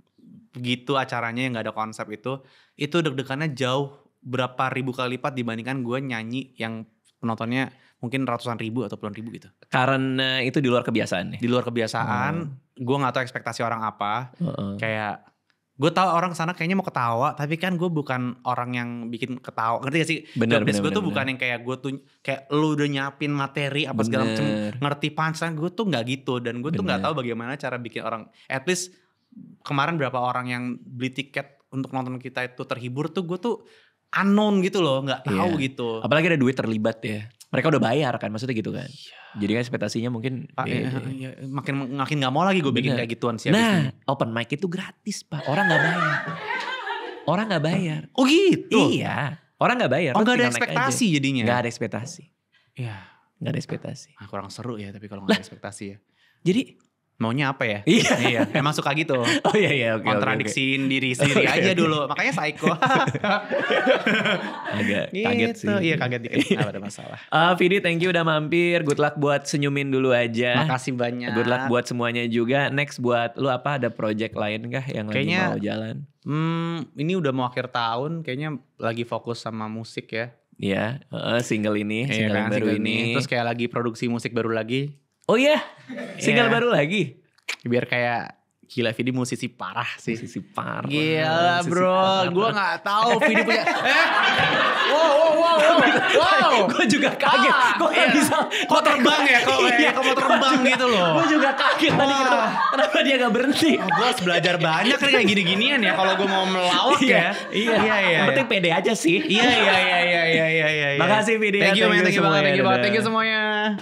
S2: begitu acaranya yang gak ada konsep itu deg-degannya jauh berapa ribu kali lipat dibandingkan gue nyanyi yang penontonnya mungkin ratusan ribu atau puluhan ribu gitu.
S1: Karena itu di luar kebiasaan nih.
S2: Di luar kebiasaan, gue gak tahu ekspektasi orang apa. Kayak gue tahu orang sana kayaknya mau ketawa, tapi kan gue bukan orang yang bikin ketawa. Ngerti gak sih?
S1: Bener.
S2: Gue tuh bukan yang kayak gue tuh kayak lu udah nyiapin materi apa segala macam, ngerti punchline. Gue tuh nggak gitu dan gue tuh nggak tahu bagaimana cara bikin orang. At least kemarin berapa orang yang beli tiket untuk nonton kita itu terhibur tuh gue tuh unknown gitu loh, nggak tahu gitu.
S1: Apalagi ada duit terlibat ya. Mereka udah bayar kan, maksudnya gitu kan. Jadi kan ekspektasinya mungkin
S2: makin nggak mau lagi gue bikin kayak gituan sih.
S1: Nah, open mic itu gratis Pak, orang nggak bayar.
S2: Oh gitu?
S1: Iya, orang nggak bayar.
S2: Oh nggak ada ekspektasi jadinya?
S1: Nggak ada ekspektasi.
S2: Iya.
S1: Nggak ada ekspektasi.
S2: Kurang seru ya tapi kalau nggak ada ekspektasi ya.
S1: Jadi
S2: maunya apa ya?
S1: Iya.
S2: Emang suka gitu.
S1: Oh iya.
S2: Kontradiksiin diri sendiri aja dulu. Makanya psycho.
S1: Agak kaget sih.
S2: Iya kaget dikit. Gak ada masalah.
S1: Vidi thank you udah mampir. Good luck buat senyumin dulu aja.
S2: Makasih banyak.
S1: Good luck buat semuanya juga. Next buat lu apa, ada project lain kah yang lagi mau jalan?
S2: Ini udah mau akhir tahun. Kayaknya lagi fokus sama musik ya.
S1: Iya, single ini. Single
S2: kan,
S1: baru ini.
S2: Terus kayak lagi produksi musik baru lagi.
S1: Oh iya, single baru lagi.
S2: Biar kayak gila Vidi musisi parah sih.
S1: Musisi parah.
S2: Gila bro, gue gak tahu Vidi punya. Wow.
S1: Gue juga kaget. Gue gak bisa.
S2: Kok terbang ya? Kok mau terbang gitu loh.
S1: Gue juga kaget tadi kenapa dia gak berhenti.
S2: Gue harus belajar banyak nih kayak gini-ginian ya. Kalau gue mau melawak ya.
S1: Iya. Yang penting pede aja sih.
S2: Iya.
S1: Makasih Vidi.
S2: Thank you semuanya.